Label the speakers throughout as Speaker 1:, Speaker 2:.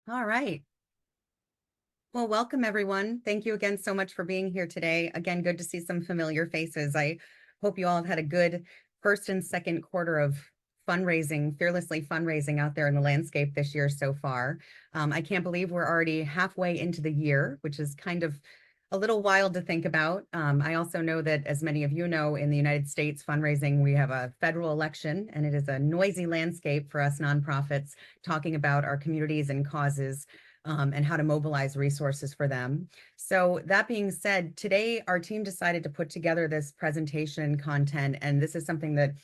Speaker 1: All right. Well, welcome everyone. Thank you again so much for being here today. Again, good to see some familiar faces. I hope you all have had a good first and second quarter of fundraising, fearlessly fundraising out there in the landscape this year so far. I can't believe we're already halfway into the year, which is kind of a little wild to think about. I also know that, as many of you know, in the United States, fundraising, we have a federal election, and it is a noisy landscape for us nonprofits talking about our communities and causes and how to mobilize resources for them. So that being said, today our team decided to put together this presentation content, and this is something that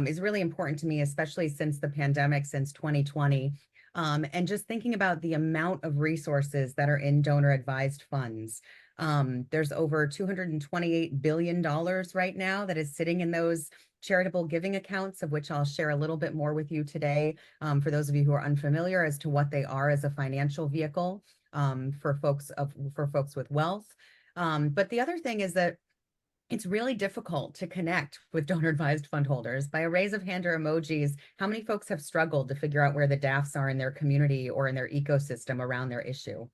Speaker 1: is really important to me, especially since the pandemic, since 2020. And just thinking about the amount of resources that are in donor advised funds. There's over $228 billion right now that is sitting in those charitable giving accounts, of which I'll share a little bit more with you today, for those of you who are unfamiliar as to what they are as a financial vehicle for folks with wealth. But the other thing is that it's really difficult to connect with donor advised fund holders. By a raise of hand or emojis, how many folks have struggled to figure out where the DAFs are in their community or in their ecosystem around their issue?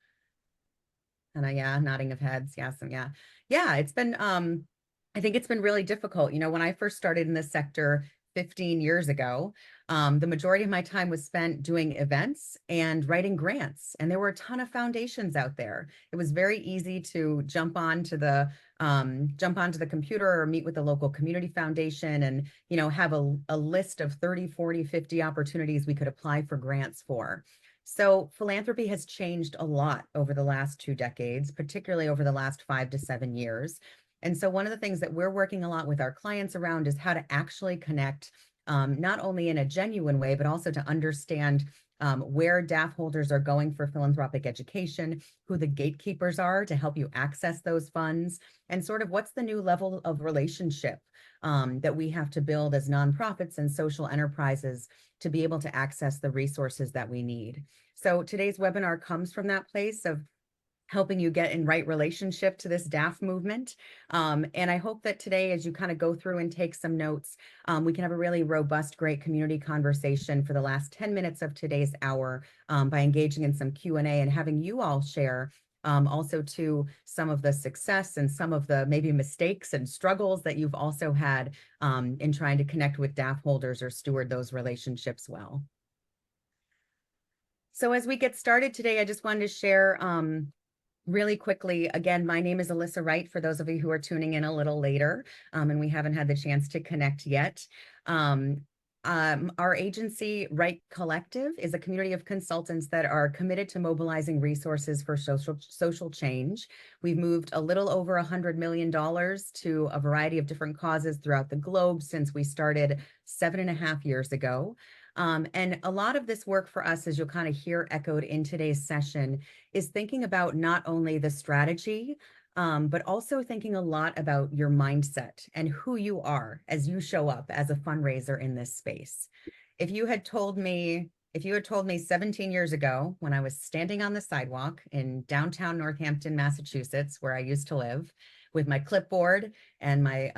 Speaker 1: And yeah, nodding of heads. Yeah, yeah, it's been I think it's been really difficult. When I first started in this sector 15 years ago, the majority of my time was spent doing events and writing grants. And there were a ton of foundations out there. It was very easy to jump onto the computer or meet with the local community foundation and, have a list of 30, 40, 50 opportunities we could apply for grants for. So philanthropy has changed a lot over the last 2 decades, particularly over the last 5 to 7 years. And so one of the things that we're working a lot with our clients around is how to actually connect, not only in a genuine way, but also to understand where DAF holders are going for philanthropic education, who the gatekeepers are to help you access those funds, and sort of what's the new level of relationship that we have to build as nonprofits and social enterprises to be able to access the resources that we need. So today's webinar comes from that place of helping you get in right relationship to this DAF movement. And I hope that today, as you kind of go through and take some notes, we can have a really robust, great community conversation for the last 10 minutes of today's hour by engaging in some Q&A and having you all share also to some of the success and some of the maybe mistakes and struggles that you've also had in trying to connect with DAF holders or steward those relationships well. So as we get started today, I just wanted to share really quickly, again, my name is Alyssa Wright, for those of you who are tuning in a little later, and we haven't had the chance to connect yet. Our agency, Wright Collective, is a community of consultants that are committed to mobilizing resources for social change. We've moved a little over $100 million to a variety of different causes throughout the globe since we started 7.5 years ago. And a lot of this work for us, as you'll kind of hear echoed in today's session, is thinking about not only the strategy, but also thinking a lot about your mindset and who you are as you show up as a fundraiser in this space. If you had told me 17 years ago, when I was standing on the sidewalk in downtown Northampton, Massachusetts, where I used to live, with my clipboard and my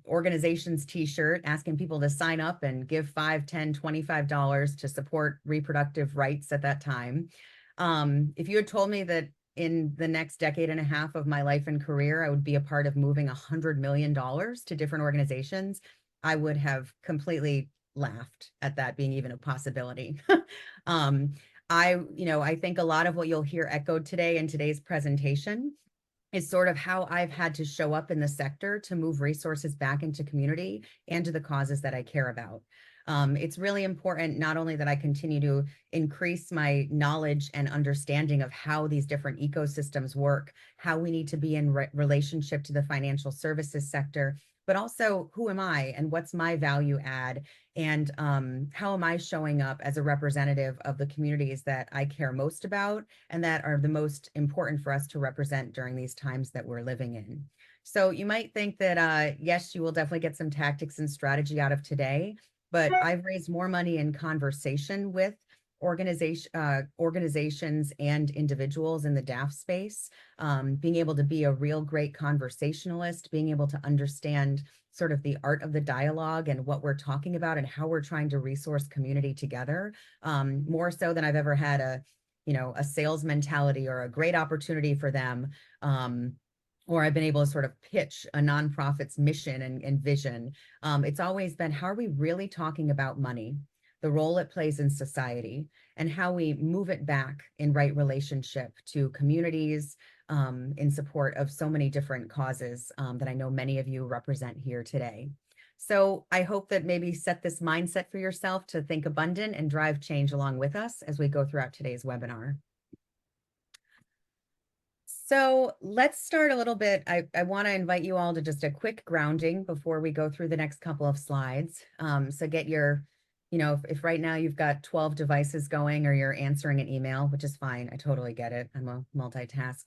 Speaker 1: organization's t-shirt, asking people to sign up and give $5, $10, $25 to support reproductive rights at that time. If you had told me that in the next decade and a half of my life and career, I would be a part of moving $100 million to different organizations, I would have completely laughed at that being even a possibility. I think a lot of what you'll hear echoed today in today's presentation is sort of how I've had to show up in the sector to move resources back into community and to the causes that I care about. It's really important not only that I continue to increase my knowledge and understanding of how these different ecosystems work, how we need to be in relationship to the financial services sector, but also who am I and what's my value add, and how am I showing up as a representative of the communities that I care most about and that are the most important for us to represent during these times that we're living in. So you might think that, yes, you will definitely get some tactics and strategy out of today, but I've raised more money in conversation with organizations and individuals in the DAF space, being able to be a real great conversationalist, being able to understand sort of the art of the dialogue and what we're talking about and how we're trying to resource community together, more so than I've ever had a sales mentality or a great opportunity for them. Or I've been able to sort of pitch a nonprofit's mission and vision. It's always been, how are we really talking about money, the role it plays in society, and how we move it back in right relationship to communities, in support of so many different causes that I know many of you represent here today. So I hope that maybe set this mindset for yourself to think abundant and drive change along with us as we go throughout today's webinar. So let's start a little bit. I want to invite you all to just a quick grounding before we go through the next couple of slides. So get your, if right now you've got 12 devices going or you're answering an email, which is fine. I totally get it. I'm a multitask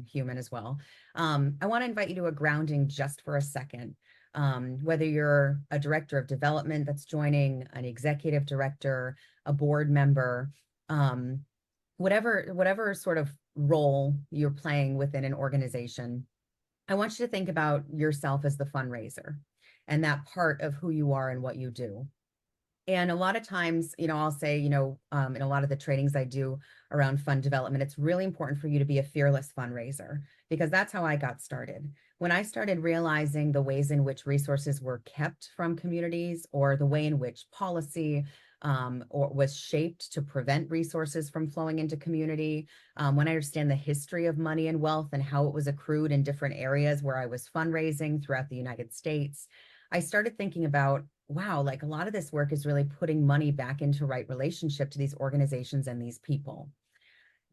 Speaker 1: human as well. I want to invite you to a grounding just for a second. Whether you're a director of development that's joining, an executive director, a board member, whatever sort of role you're playing within an organization, I want you to think about yourself as the fundraiser and that part of who you are and what you do. And a lot of times, I'll say, in a lot of the trainings I do around fund development, it's really important for you to be a fearless fundraiser, because that's how I got started. When I started realizing the ways in which resources were kept from communities, or the way in which policy or was shaped to prevent resources from flowing into community, when I understand the history of money and wealth and how it was accrued in different areas where I was fundraising throughout the United States, I started thinking about, wow, like a lot of this work is really putting money back into right relationship to these organizations and these people.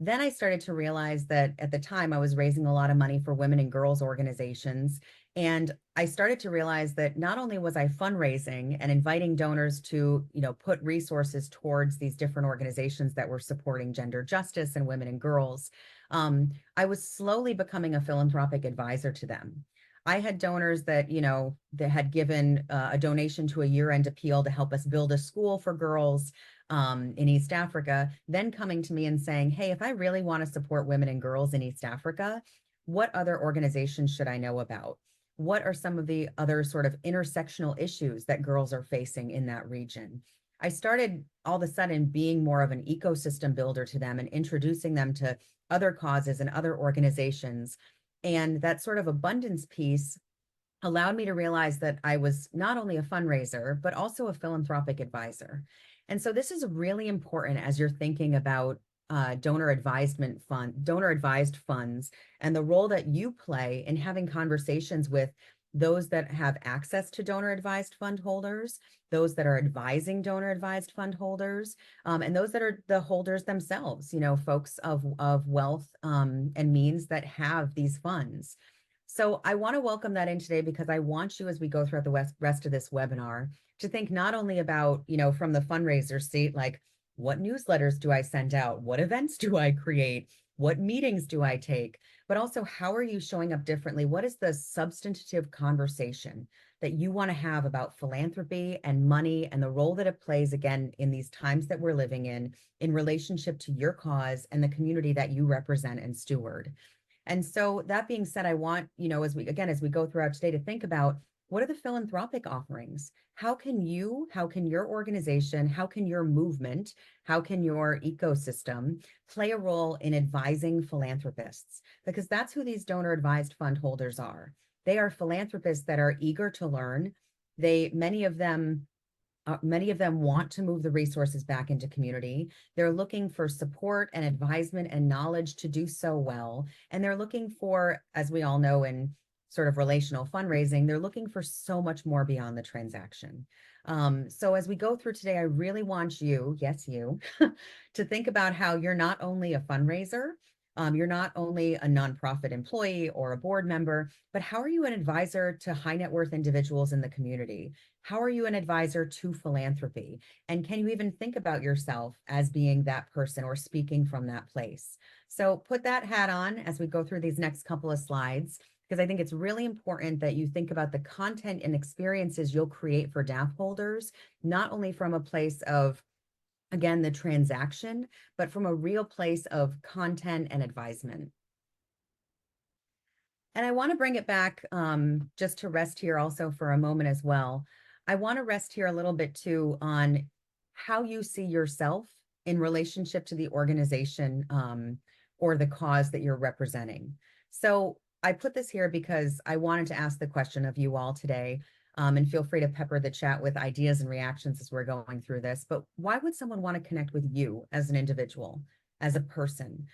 Speaker 1: Then I started to realize that at the time I was raising a lot of money for women and girls organizations. And I started to realize that not only was I fundraising and inviting donors to, put resources towards these different organizations that were supporting gender justice and women and girls, I was slowly becoming a philanthropic advisor to them. I had donors that, that had given a donation to a year-end appeal to help us build a school for girls in East Africa, then coming to me and saying, hey, if I really want to support women and girls in East Africa, what other organizations should I know about? What are some of the other sort of intersectional issues that girls are facing in that region? I started all of a sudden being more of an ecosystem builder to them and introducing them to other causes and other organizations. And that sort of abundance piece allowed me to realize that I was not only a fundraiser, but also a philanthropic advisor. And so this is really important as you're thinking about donor advised funds, and the role that you play in having conversations with those that have access to donor advised fund holders, those that are advising donor advised fund holders, and those that are the holders themselves, folks of wealth and means that have these funds. So I want to welcome that in today, because I want you, as we go throughout the rest of this webinar, to think not only about, from the fundraiser seat, like, what newsletters do I send out? What events do I create? What meetings do I take? But also, how are you showing up differently? What is the substantive conversation that you want to have about philanthropy and money and the role that it plays, again, in these times that we're living in relationship to your cause and the community that you represent and steward? And so that being said, I want, as we go throughout today, to think about, what are the philanthropic offerings? How can your organization, how can your movement, how can your ecosystem play a role in advising philanthropists? Because that's who these donor advised fund holders are. They are philanthropists that are eager to learn. Many of them want to move the resources back into community. They're looking for support and advisement and knowledge to do so well. And they're looking for, as we all know, in sort of relational fundraising, they're looking for so much more beyond the transaction. So as we go through today, I really want you, yes, you, to think about how you're not only a fundraiser, you're not only a nonprofit employee or a board member, but how are you an advisor to high net worth individuals in the community? How are you an advisor to philanthropy? And can you even think about yourself as being that person or speaking from that place? So put that hat on as we go through these next couple of slides, because I think it's really important that you think about the content and experiences you'll create for DAF holders, not only from a place of, again, the transaction, but from a real place of content and advisement. And I want to bring it back just to rest here also for a moment as well. I want to rest here a little bit too on how you see yourself in relationship to the organization or the cause that you're representing. So I put this here because I wanted to ask the question of you all today, and feel free to pepper the chat with ideas and reactions as we're going through this. But why would someone want to connect with you as an individual, as a person,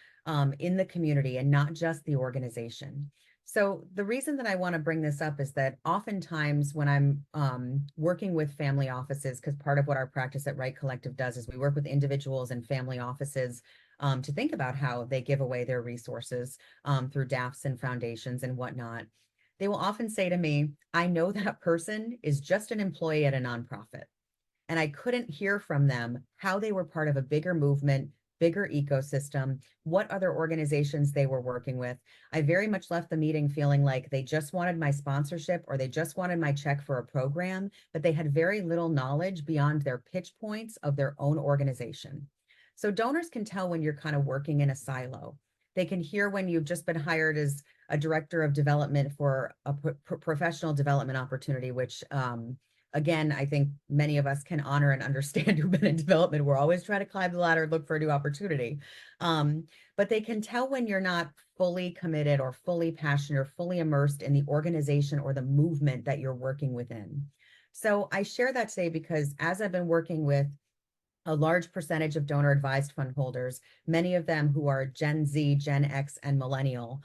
Speaker 1: in the community and not just the organization? So the reason that I want to bring this up is that oftentimes when I'm working with family offices, because part of what our practice at Right Collective does is we work with individuals and family offices to think about how they give away their resources through DAFs and foundations and whatnot. They will often say to me, I know that person is just an employee at a nonprofit. And I couldn't hear from them how they were part of a bigger movement, bigger ecosystem, what other organizations they were working with. I very much left the meeting feeling like they just wanted my sponsorship or they just wanted my check for a program, but they had very little knowledge beyond their pitch points of their own organization. So donors can tell when you're kind of working in a silo. They can hear when you've just been hired as a director of development for a professional development opportunity, which again, I think many of us can honor and understand who've been in development. We're always trying to climb the ladder, look for a new opportunity. But they can tell when you're not fully committed or fully passionate or fully immersed in the organization or the movement that you're working within. So I share that today because as I've been working with a large percentage of donor advised fund holders, many of them who are Gen Z, Gen X, and Millennial.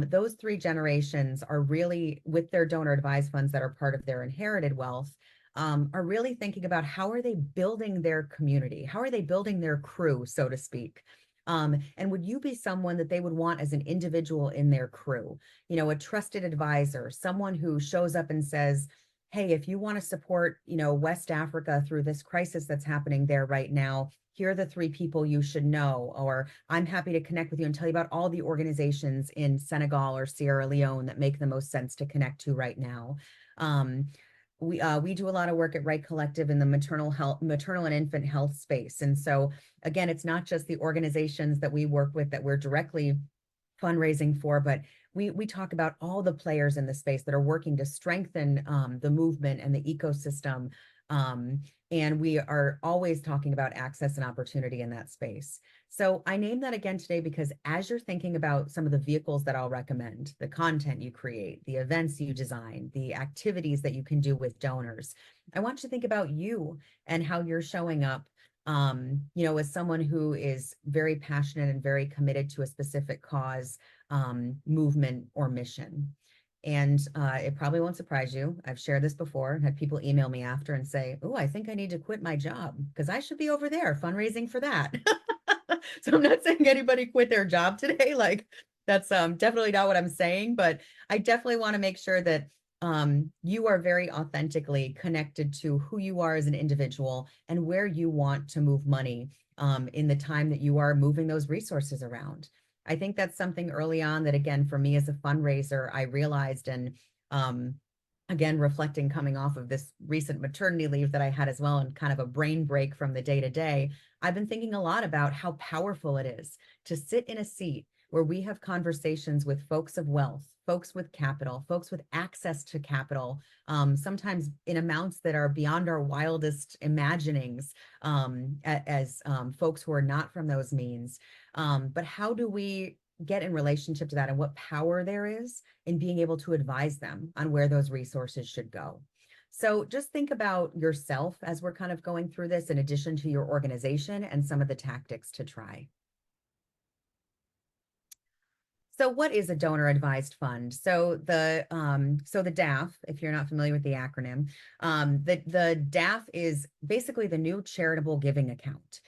Speaker 1: Those three generations are really, with their donor advised funds that are part of their inherited wealth, are really thinking about how are they building their community? How are they building their crew, so to speak? And would you be someone that they would want as an individual in their crew? You know, a trusted advisor, someone who shows up and says, hey, if you want to support, you know, West Africa through this crisis that's happening there right now, here are the three people you should know, or I'm happy to connect with you and tell you about all the organizations in Senegal or Sierra Leone that make the most sense to connect to right now. We do a lot of work at Right Collective in the maternal and infant health space. And so again, it's not just the organizations that we work with that we're directly fundraising for, but we talk about all the players in the space that are working to strengthen the movement and the ecosystem. And we are always talking about access and opportunity in that space. So I name that again today because as you're thinking about some of the vehicles that I'll recommend, the content you create, the events you design, the activities that you can do with donors, I want you to think about you and how you're showing up you know, as someone who is very passionate and very committed to a specific cause, movement, or mission. And it probably won't surprise you. I've shared this before, had people email me after and say, oh, I think I need to quit my job because I should be over there fundraising for that. So I'm not saying anybody quit their job today. Like that's definitely not what I'm saying, but I definitely want to make sure that you are very authentically connected to who you are as an individual and where you want to move money in the time that you are moving those resources around. I think that's something early on that, again, for me as a fundraiser, I realized, and again, reflecting coming off of this recent maternity leave that I had as well, and kind of a brain break from the day to day, I've been thinking a lot about how powerful it is to sit in a seat where we have conversations with folks of wealth, folks with capital, folks with access to capital, sometimes in amounts that are beyond our wildest imaginings as folks who are not from those means. But how do we get in relationship to that and what power there is in being able to advise them on where those resources should go? So just think about yourself as we're kind of going through this in addition to your organization and some of the tactics to try. So what is a donor advised fund? So the DAF, if you're not familiar with the acronym, the DAF is basically the new charitable giving account.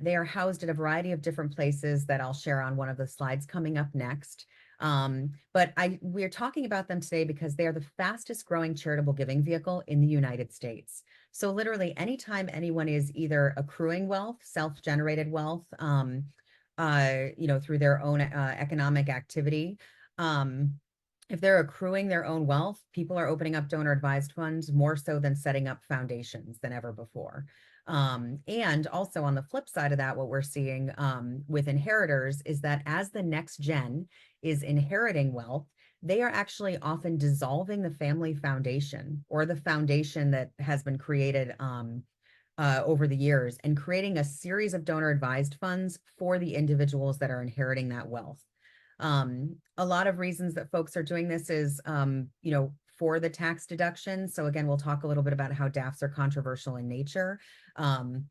Speaker 1: They are housed at a variety of different places that I'll share on one of the slides coming up next. But we're talking about them today because they are the fastest growing charitable giving vehicle in the United States. So literally anytime anyone is either accruing wealth, self-generated wealth, you know, through their own economic activity. If they're accruing their own wealth, people are opening up donor advised funds more so than setting up foundations than ever before. And also on the flip side of that, what we're seeing with inheritors is that as the next gen is inheriting wealth, they are actually often dissolving the family foundation or the foundation that has been created over the years and creating a series of donor advised funds for the individuals that are inheriting that wealth. A lot of reasons that folks are doing this is, for the tax deduction. So again, we'll talk a little bit about how DAFs are controversial in nature, and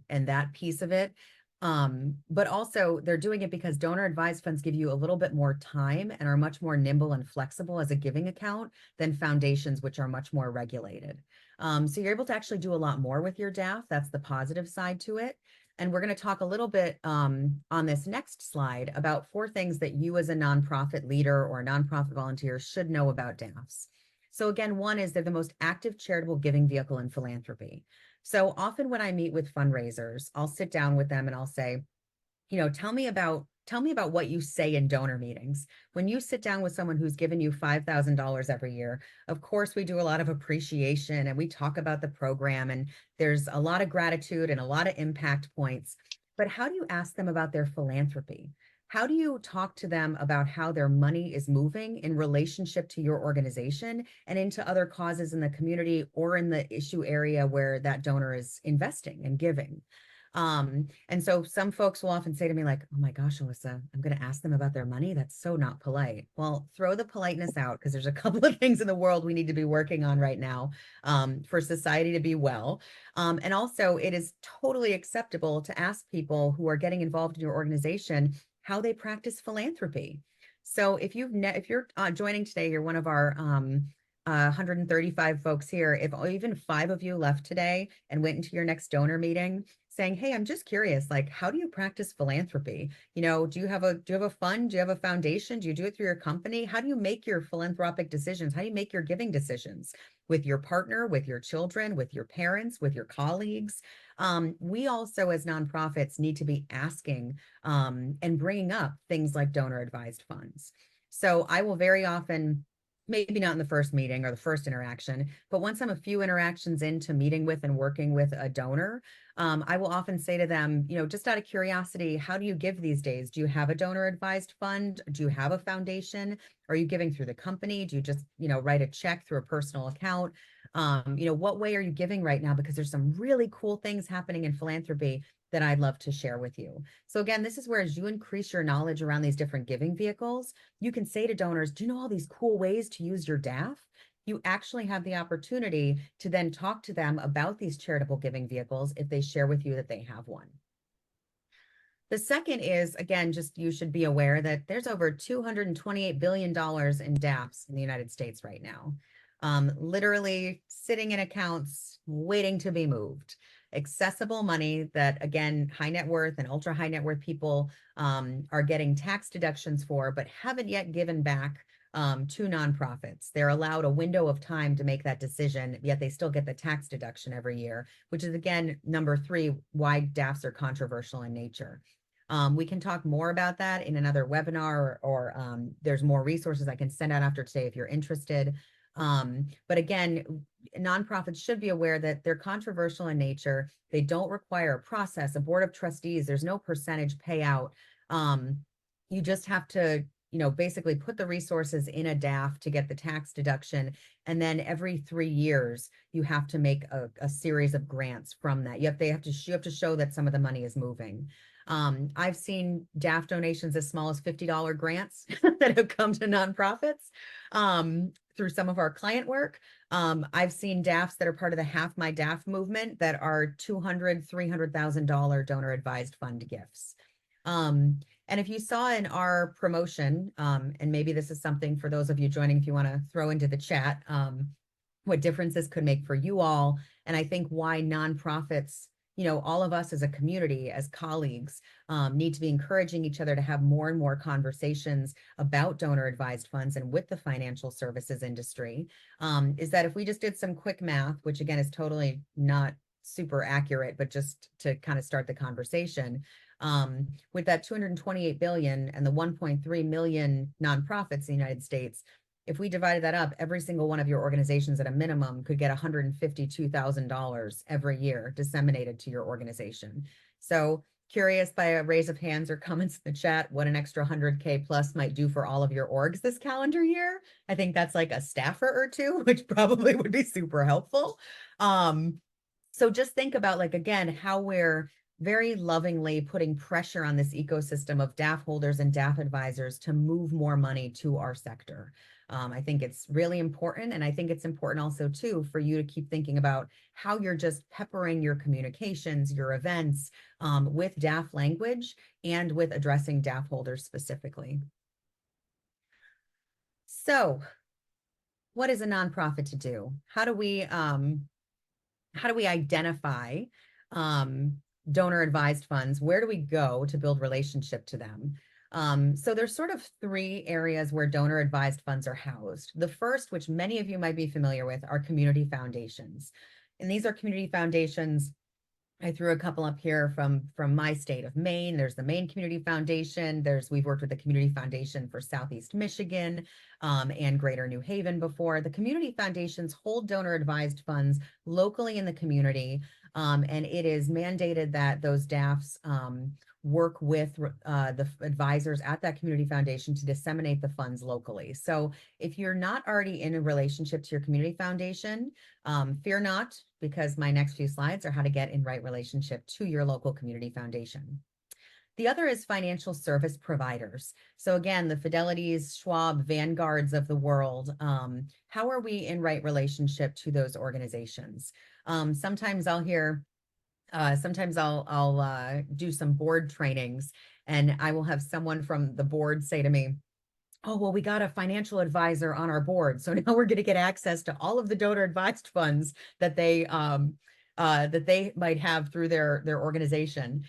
Speaker 1: that piece of it. But also they're doing it because donor advised funds give you a little bit more time and are much more nimble and flexible as a giving account than foundations, which are much more regulated. So you're able to actually do a lot more with your DAF. That's the positive side to it. And we're going to talk a little bit on this next slide about 4 things that you as a nonprofit leader or a nonprofit volunteer should know about DAFs. So again, one is they're the most active charitable giving vehicle in philanthropy. So often when I meet with fundraisers, I'll sit down with them and I'll say, tell me about what you say in donor meetings. When you sit down with someone who's given you $5,000 every year, of course, we do a lot of appreciation and we talk about the program and there's a lot of gratitude and a lot of impact points. But how do you ask them about their philanthropy? How do you talk to them about how their money is moving in relationship to your organization and into other causes in the community or in the issue area where that donor is investing and giving? And so some folks will often say to me like, oh my gosh, Alyssa, I'm going to ask them about their money. That's so not polite. Well, throw the politeness out because there's a couple of things in the world we need to be working on right now, for society to be well. And also it is totally acceptable to ask people who are getting involved in your organization how they practice philanthropy. So if you're joining today, you're one of our 135 folks here. If even 5 of you left today and went into your next donor meeting saying, hey, I'm just curious, like, how do you practice philanthropy? Do you have a fund? Do you have a foundation? Do you do it through your company? How do you make your philanthropic decisions? How do you make your giving decisions with your partner, with your children, with your parents, with your colleagues? We also, as nonprofits, need to be asking and bringing up things like donor advised funds. So I will very often, maybe not in the first meeting or the first interaction, but once I'm a few interactions into meeting with and working with a donor, I will often say to them, just out of curiosity, how do you give these days? Do you have a donor advised fund? Do you have a foundation? Are you giving through the company? Do you just, write a check through a personal account? What way are you giving right now? Because there's some really cool things happening in philanthropy that I'd love to share with you. So again, this is where as you increase your knowledge around these different giving vehicles, you can say to donors, do you know all these cool ways to use your DAF? You actually have the opportunity to then talk to them about these charitable giving vehicles if they share with you that they have one. The second is, again, just you should be aware that there's over $228 billion in DAFs in the United States right now, literally sitting in accounts waiting to be moved. Accessible money that, again, high net worth and ultra high net worth people are getting tax deductions for, but haven't yet given back to nonprofits. They're allowed a window of time to make that decision, yet they still get the tax deduction every year, which is, again, number 3, why DAFs are controversial in nature. We can talk more about that in another webinar, or there's more resources I can send out after today if you're interested. But again, nonprofits should be aware that they're controversial in nature. They don't require a process, a board of trustees. There's no percentage payout. You just have to, basically put the resources in a DAF to get the tax deduction. And then every 3 years, you have to make a series of grants from that. You have to show that some of the money is moving. I've seen DAF donations as small as $50 grants that have come to nonprofits through some of our client work. I've seen DAFs that are part of the Half My DAF movement that are $200,000, $300,000 donor advised fund gifts. And if you saw in our promotion, and maybe this is something for those of you joining, if you want to throw into the chat, what difference this could make for you all. And I think why nonprofits, all of us as a community, as colleagues, need to be encouraging each other to have more and more conversations about donor advised funds and with the financial services industry, is that if we just did some quick math, which again is totally not super accurate, but just to kind of start the conversation, with that 228 billion and the 1.3 million nonprofits in the United States, if we divided that up, every single one of your organizations at a minimum could get $152,000 every year disseminated to your organization. So curious by a raise of hands or comments in the chat, what an extra 100K plus might do for all of your orgs this calendar year. I think that's like a staffer or two, which probably would be super helpful. So just think about, like, again, how we're very lovingly putting pressure on this ecosystem of DAF holders and DAF advisors to move more money to our sector. I think it's really important. And I think it's important also too, for you to keep thinking about how you're just peppering your communications, your events, with DAF language and with addressing DAF holders specifically. So what is a nonprofit to do? How do we identify um, donor advised funds? Where do we go to build relationship to them? So there's sort of three areas where donor advised funds are housed. The first, which many of you might be familiar with, are community foundations. And these are community foundations. I threw a couple up here from my state of Maine. There's the Maine Community Foundation. We've worked with the Community Foundation for Southeast Michigan and Greater New Haven before. The community foundations hold donor advised funds locally in the community, and it is mandated that those DAFs work with the advisors at that community foundation to disseminate the funds locally. So if you're not already in a relationship to your community foundation, fear not, because my next few slides are how to get in right relationship to your local community foundation. The other is financial service providers. So again, the Fidelities, Schwab, Vanguards of the world. How are we in right relationship to those organizations? Sometimes I'll hear, sometimes I'll do some board trainings, and I will have someone from the board say to me, oh, well, we got a financial advisor on our board, so now we're going to get access to all of the donor advised funds that they might have through their organization.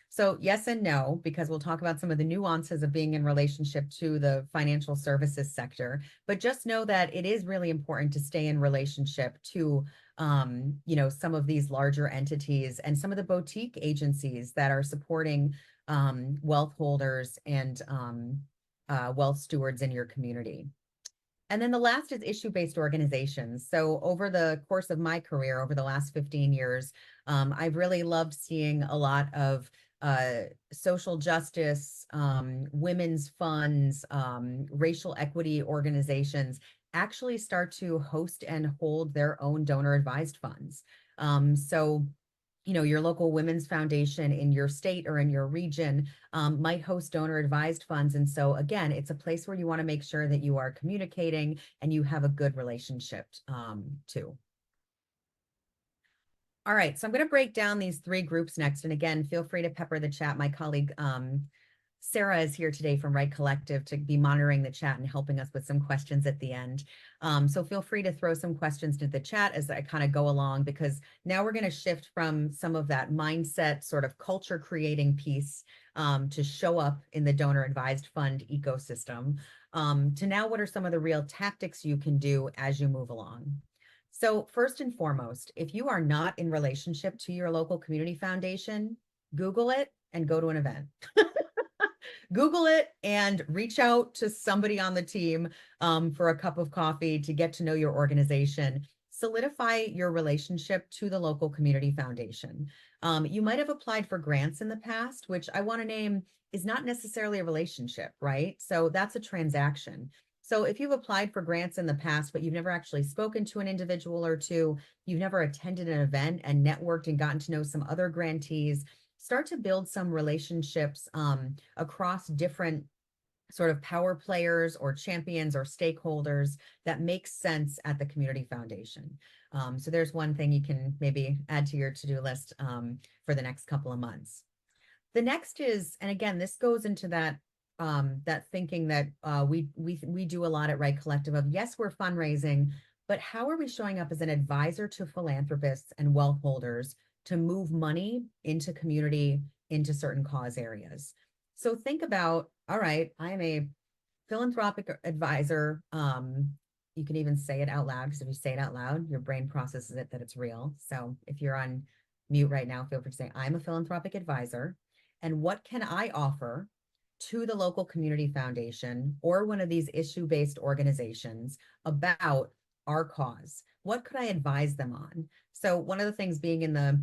Speaker 1: So yes and no, because we'll talk about some of the nuances of being in relationship to the financial services sector. But just know that it is really important to stay in relationship to some of these larger entities and some of the boutique agencies that are supporting wealth holders and wealth stewards in your community. And then the last is issue-based organizations. So over the course of my career, over the last 15 years, I've really loved seeing a lot of social justice, women's funds, racial equity organizations actually start to host and hold their own donor advised funds. So your local women's foundation in your state or in your region might host donor advised funds. And so again, it's a place where you want to make sure that you are communicating and you have a good relationship too. All right, so I'm going to break down these three groups next. And again, feel free to pepper the chat. My colleague Sarah is here today from Right Collective to be monitoring the chat and helping us with some questions at the end. So feel free to throw some questions into the chat as I kind of go along, because now we're going to shift from some of that mindset sort of culture creating piece to show up in the donor advised fund ecosystem to now what are some of the real tactics you can do as you move along. So first and foremost, if you are not in relationship to your local community foundation, Google it and go to an event. Google it and reach out to somebody on the team for a cup of coffee to get to know your organization. Solidify your relationship to the local community foundation. You might have applied for grants in the past, which I want to name is not necessarily a relationship, right? So that's a transaction. So if you've applied for grants in the past, but you've never actually spoken to an individual or two, you've never attended an event and networked and gotten to know some other grantees, start to build some relationships across different sort of power players or champions or stakeholders that make sense at the community foundation. So there's one thing you can maybe add to your to-do list for the next couple of months. The next is, and again, this goes into that that thinking that we do a lot at Right Collective of, yes, we're fundraising, but how are we showing up as an advisor to philanthropists and wealth holders to move money into community, into certain cause areas? So think about, all right, I'm a philanthropic advisor. You can even say it out loud, because if you say it out loud, your brain processes it that it's real. So if you're on mute right now, feel free to say, I'm a philanthropic advisor. And what can I offer to the local community foundation or one of these issue-based organizations about our cause? What could I advise them on? So one of the things being in the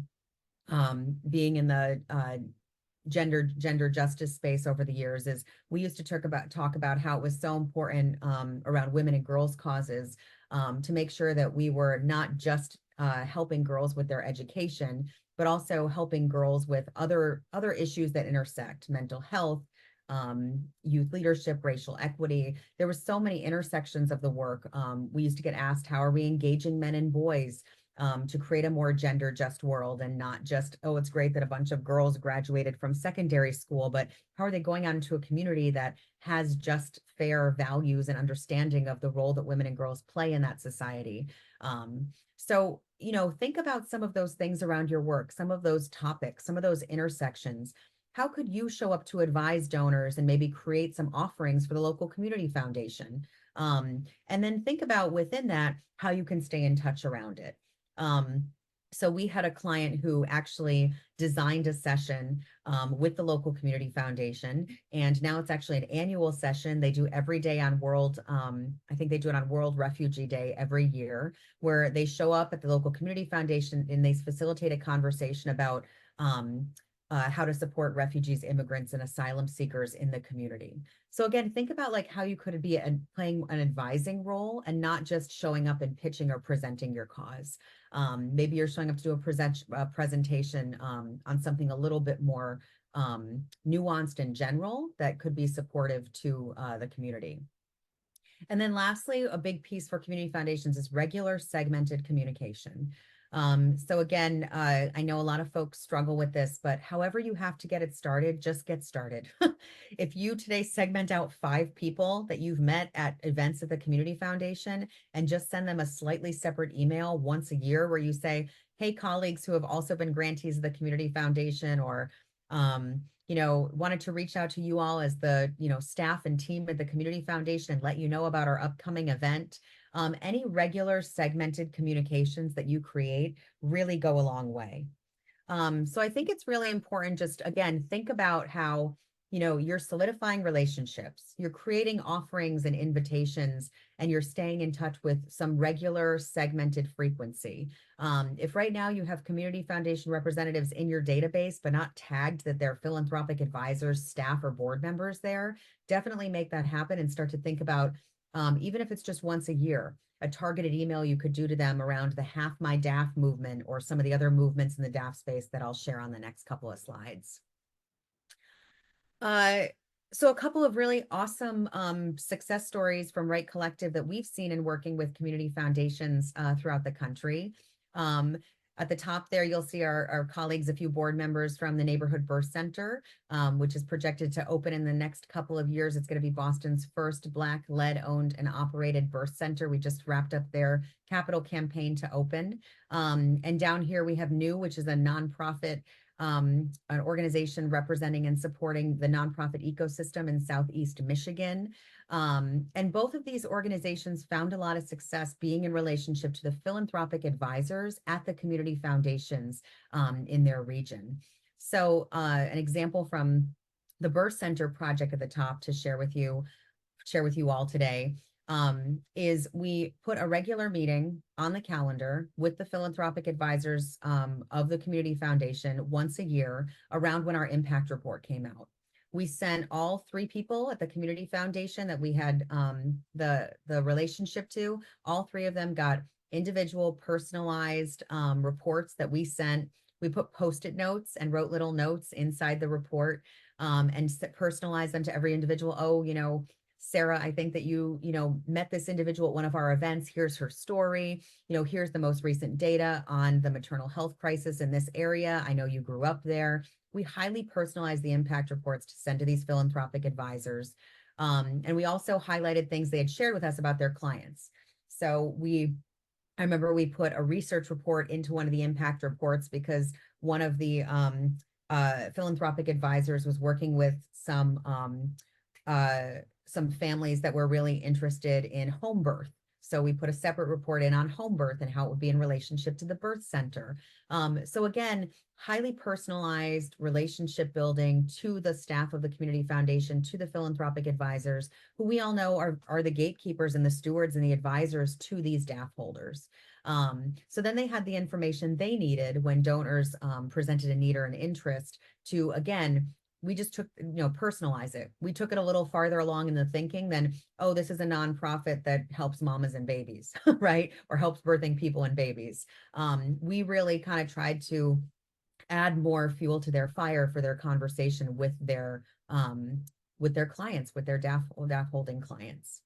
Speaker 1: gender justice space over the years is we used to talk about how it was so important around women and girls causes to make sure that we were not just helping girls with their education, but also helping girls with other issues that intersect mental health, youth leadership, racial equity. There were so many intersections of the work. We used to get asked, how are we engaging men and boys to create a more gender just world, and not just, oh, it's great that a bunch of girls graduated from secondary school, but how are they going out into a community that has just fair values and understanding of the role that women and girls play in that society? So, think about some of those things around your work, some of those topics, some of those intersections. How could you show up to advise donors and maybe create some offerings for the local community foundation? And then think about within that how you can stay in touch around it. So we had a client who actually designed a session with the local community foundation, and now it's actually an annual session they do every day on I think they do it on World Refugee Day every year, where they show up at the local community foundation and they facilitate a conversation about how to support refugees, immigrants, and asylum seekers in the community. So again, think about like how you could be playing an advising role and not just showing up and pitching or presenting your cause. Maybe you're showing up to do a presentation on something a little bit more nuanced and general that could be supportive to the community. And then lastly, a big piece for community foundations is regular segmented communication. So again, I know a lot of folks struggle with this, but however you have to get it started, just get started. If you today segment out 5 people that you've met at events at the Community Foundation and just send them a slightly separate email once a year where you say, hey, colleagues who have also been grantees of the Community Foundation, or wanted to reach out to you all as the, staff and team at the Community Foundation and let you know about our upcoming event. Any regular segmented communications that you create really go a long way. So I think it's really important, just again, think about how, you're solidifying relationships, you're creating offerings and invitations, and you're staying in touch with some regular segmented frequency. If right now you have community foundation representatives in your database, but not tagged that they're philanthropic advisors, staff, or board members there, definitely make that happen and start to think about, even if it's just once a year, a targeted email you could do to them around the Half My DAF movement or some of the other movements in the DAF space that I'll share on the next couple of slides. So a couple of really awesome success stories from Right Collective that we've seen in working with community foundations throughout the country. At the top there, you'll see our colleagues, a few board members from the Neighborhood Birth Center, which is projected to open in the next couple of years. It's going to be Boston's first Black-led, owned, and operated birth center. We just wrapped up their capital campaign to open. And down here we have New, which is a nonprofit, an organization representing and supporting the nonprofit ecosystem in Southeast Michigan. And both of these organizations found a lot of success being in relationship to the philanthropic advisors at the community foundations in their region. So an example from the Birth Center project at the top to share with you all today is we put a regular meeting on the calendar with the philanthropic advisors of the community foundation once a year around when our impact report came out. We sent all 3 people at the community foundation that we had the relationship to. All 3 of them got individual personalized reports that we sent. We put Post-it notes and wrote little notes inside the report and personalized them to every individual. Oh, Sarah, I think that you met this individual at one of our events. Here's her story. Here's the most recent data on the maternal health crisis in this area. I know you grew up there. We highly personalized the impact reports to send to these philanthropic advisors. And we also highlighted things they had shared with us about their clients. So I remember we put a research report into one of the impact reports because one of the philanthropic advisors was working with some families that were really interested in home birth. So we put a separate report in on home birth and how it would be in relationship to the birth center. So again, highly personalized relationship building to the staff of the community foundation, to the philanthropic advisors, who we all know are the gatekeepers and the stewards and the advisors to these DAF holders. So then they had the information they needed when donors presented a need or an interest to, again, we just took, personalize it. We took it a little farther along in the thinking than, oh, this is a nonprofit that helps mamas and babies, right? Or helps birthing people and babies. We really kind of tried to add more fuel to their fire for their conversation with their clients, with their DAF holding clients.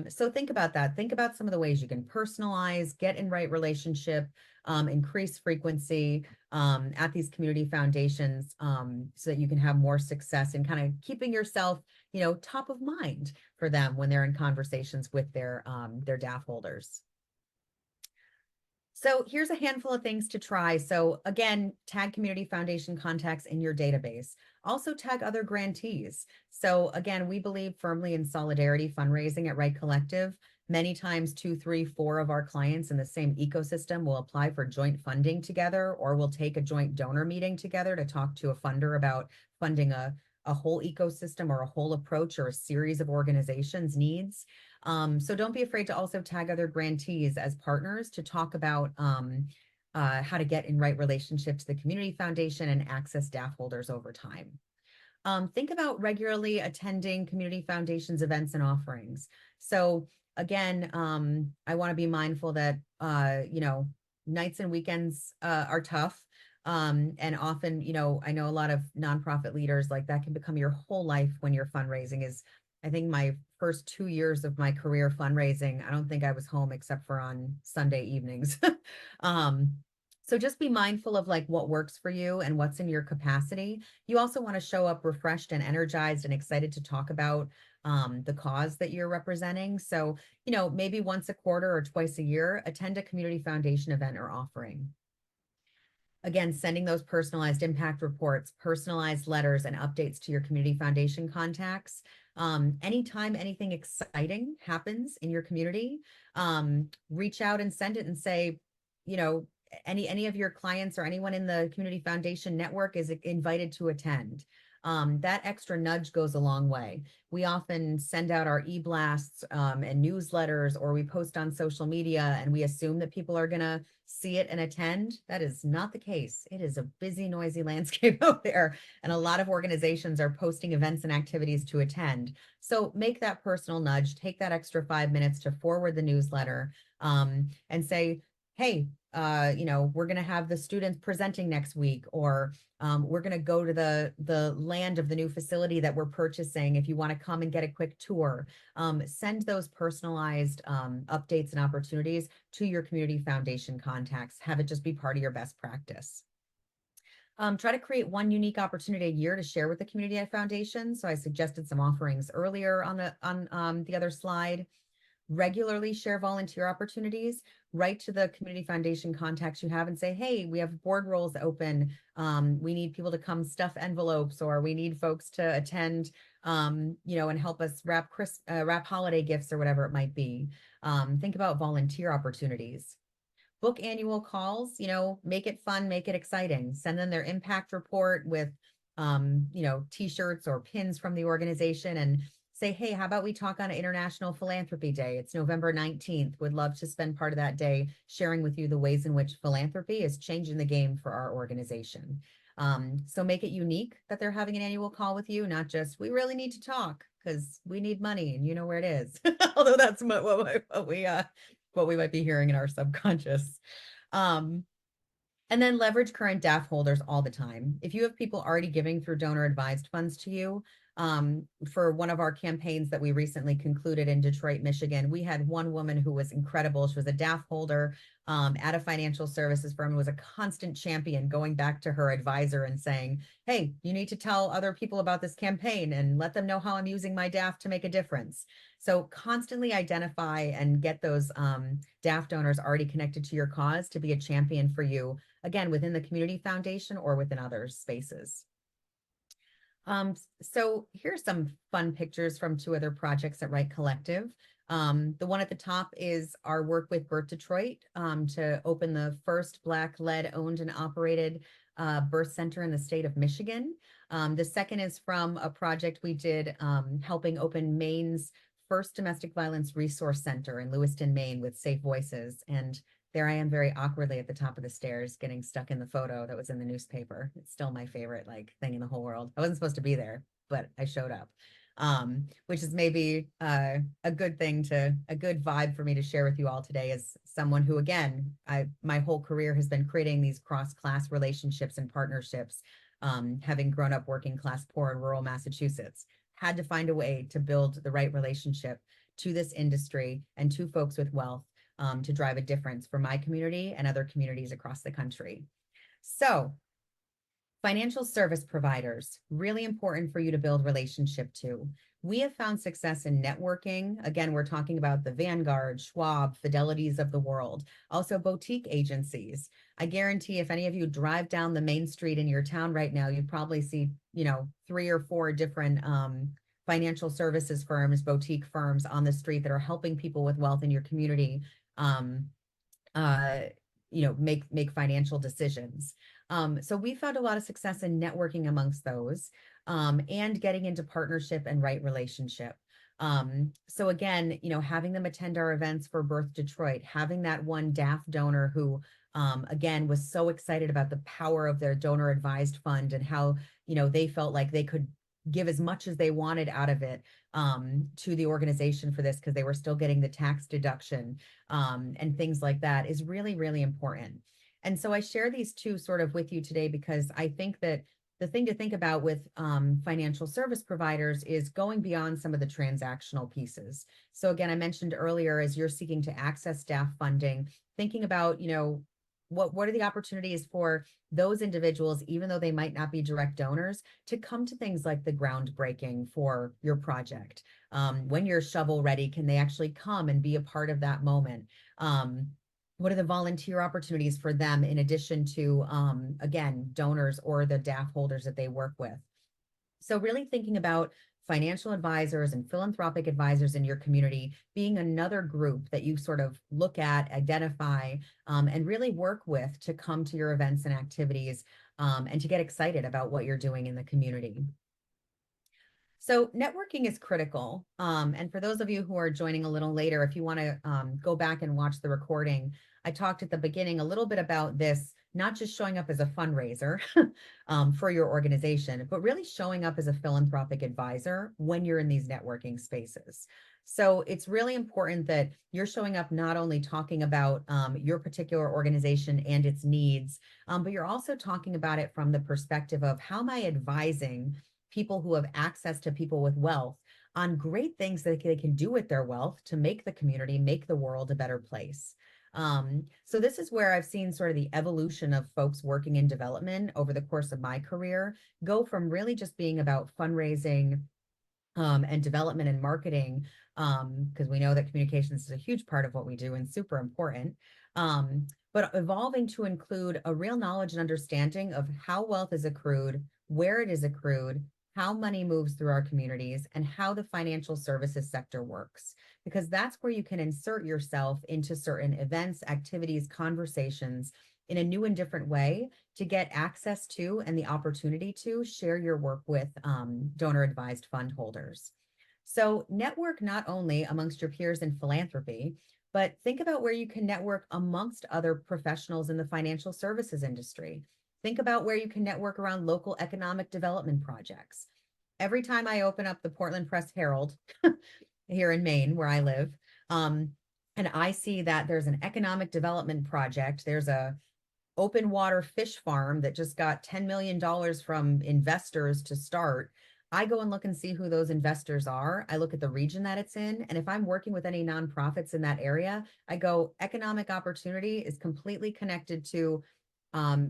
Speaker 1: So think about that. Think about some of the ways you can personalize, get in right relationship, increase frequency at these community foundations so that you can have more success in kind of keeping yourself, top of mind for them when they're in conversations with their DAF holders. So here's a handful of things to try. So again, tag community foundation contacts in your database. Also tag other grantees. So again, we believe firmly in solidarity fundraising at Right Collective. Many times 2, 3, 4 of our clients in the same ecosystem will apply for joint funding together, or we'll take a joint donor meeting together to talk to a funder about funding a whole ecosystem or a whole approach or a series of organizations' needs. So don't be afraid to also tag other grantees as partners to talk about how to get in right relationship to the community foundation and access DAF holders over time. Think about regularly attending community foundations events and offerings. So again, I want to be mindful that, nights and weekends are tough. And often, I know a lot of nonprofit leaders, like that can become your whole life when you're fundraising. I think my first 2 years of my career fundraising, I don't think I was home except for on Sunday evenings. So just be mindful of like what works for you and what's in your capacity. You also want to show up refreshed and energized and excited to talk about the cause that you're representing. So, maybe once a quarter or twice a year, attend a community foundation event or offering. Again, sending those personalized impact reports, personalized letters, and updates to your community foundation contacts. Anytime anything exciting happens in your community, reach out and send it and say, any of your clients or anyone in the community foundation network is invited to attend. That extra nudge goes a long way. We often send out our e-blasts and newsletters, or we post on social media and we assume that people are going to see it and attend. That is not the case. It is a busy, noisy landscape out there, and a lot of organizations are posting events and activities to attend. So make that personal nudge, take that extra 5 minutes to forward the newsletter and say, hey, we're going to have the students presenting next week, or we're going to go to the land of the new facility that we're purchasing. If you want to come and get a quick tour, send those personalized updates and opportunities to your community foundation contacts. Have it just be part of your best practice. Try to create one unique opportunity a year to share with the community foundation. So I suggested some offerings earlier on the other slide. Regularly share volunteer opportunities. Write to the community foundation contacts you have and say, hey, we have board roles open. We need people to come stuff envelopes, or we need folks to attend, and help us wrap holiday gifts or whatever it might be. Think about volunteer opportunities. Book annual calls, make it fun, make it exciting. Send them their impact report with, t-shirts or pins from the organization, and say, hey, how about we talk on International Philanthropy Day? It's November 19th. Would love to spend part of that day sharing with you the ways in which philanthropy is changing the game for our organization. So make it unique that they're having an annual call with you, not just, we really need to talk because we need money and you know where it is. Although that's what we might be hearing in our subconscious. And then leverage current DAF holders all the time. If you have people already giving through donor advised funds to you, for one of our campaigns that we recently concluded in Detroit, Michigan, we had one woman who was incredible. She was a DAF holder at a financial services firm, was a constant champion, going back to her advisor and saying, hey, you need to tell other people about this campaign and let them know how I'm using my DAF to make a difference. So constantly identify and get those DAF donors already connected to your cause to be a champion for you, again, within the community foundation or within other spaces. So here's some fun pictures from 2 other projects at Right Collective. The one at the top is our work with Birth Detroit to open the first Black-led, owned and operated birth center in the state of Michigan. The second is from a project we did helping open Maine's first domestic violence resource center in Lewiston, Maine, with Safe Voices. And there I am very awkwardly at the top of the stairs getting stuck in the photo that was in the newspaper. It's still my favorite like thing in the whole world. I wasn't supposed to be there, but I showed up. Which is maybe a good thing to a good vibe for me to share with you all today as someone who, again, my whole career has been creating these cross-class relationships and partnerships, having grown up working class poor in rural Massachusetts, had to find a way to build the right relationship to this industry and to folks with wealth, to drive a difference for my community and other communities across the country. So financial service providers, really important for you to build relationship to. We have found success in networking. Again, we're talking about the Vanguard, Schwab, Fidelities of the world, also boutique agencies. I guarantee if any of you drive down the main street in your town right now, you probably see, 3 or 4 different financial services firms, boutique firms on the street that are helping people with wealth in your community, make financial decisions. So we found a lot of success in networking amongst those, and getting into partnership and right relationship. So again, having them attend our events for Birth Detroit, having that one DAF donor who, again, was so excited about the power of their donor advised fund and how, they felt like they could give as much as they wanted out of it, to the organization for this because they were still getting the tax deduction, and things like that is really, really important. And so I share these two sort of with you today because I think that the thing to think about with financial service providers is going beyond some of the transactional pieces. So again, I mentioned earlier, as you're seeking to access DAF funding, thinking about, what are the opportunities for those individuals, even though they might not be direct donors, to come to things like the groundbreaking for your project. When you're shovel ready, can they actually come and be a part of that moment? What are the volunteer opportunities for them in addition to, again, donors or the DAF holders that they work with? So really thinking about financial advisors and philanthropic advisors in your community being another group that you sort of look at, identify, and really work with to come to your events and activities, and to get excited about what you're doing in the community. So networking is critical. And for those of you who are joining a little later, if you want to go back and watch the recording, I talked at the beginning a little bit about this, not just showing up as a fundraiser for your organization, but really showing up as a philanthropic advisor when you're in these networking spaces. So it's really important that you're showing up not only talking about your particular organization and its needs, but you're also talking about it from the perspective of how am I advising people who have access to people with wealth on great things that they can do with their wealth to make the community, make the world a better place. So this is where I've seen sort of the evolution of folks working in development over the course of my career, go from really just being about fundraising, and development and marketing, because we know that communications is a huge part of what we do and super important, but evolving to include a real knowledge and understanding of how wealth is accrued, where it is accrued, how money moves through our communities, and how the financial services sector works, because that's where you can insert yourself into certain events, activities, conversations in a new and different way to get access to and the opportunity to share your work with donor advised fund holders. So network not only amongst your peers in philanthropy, but think about where you can network amongst other professionals in the financial services industry. Think about where you can network around local economic development projects. Every time I open up the Portland Press Herald here in Maine, where I live, and I see that there's an economic development project, there's a open water fish farm that just got $10 million from investors to start. I go and look and see who those investors are. I look at the region that it's in. And if I'm working with any nonprofits in that area, I go, economic opportunity is completely connected to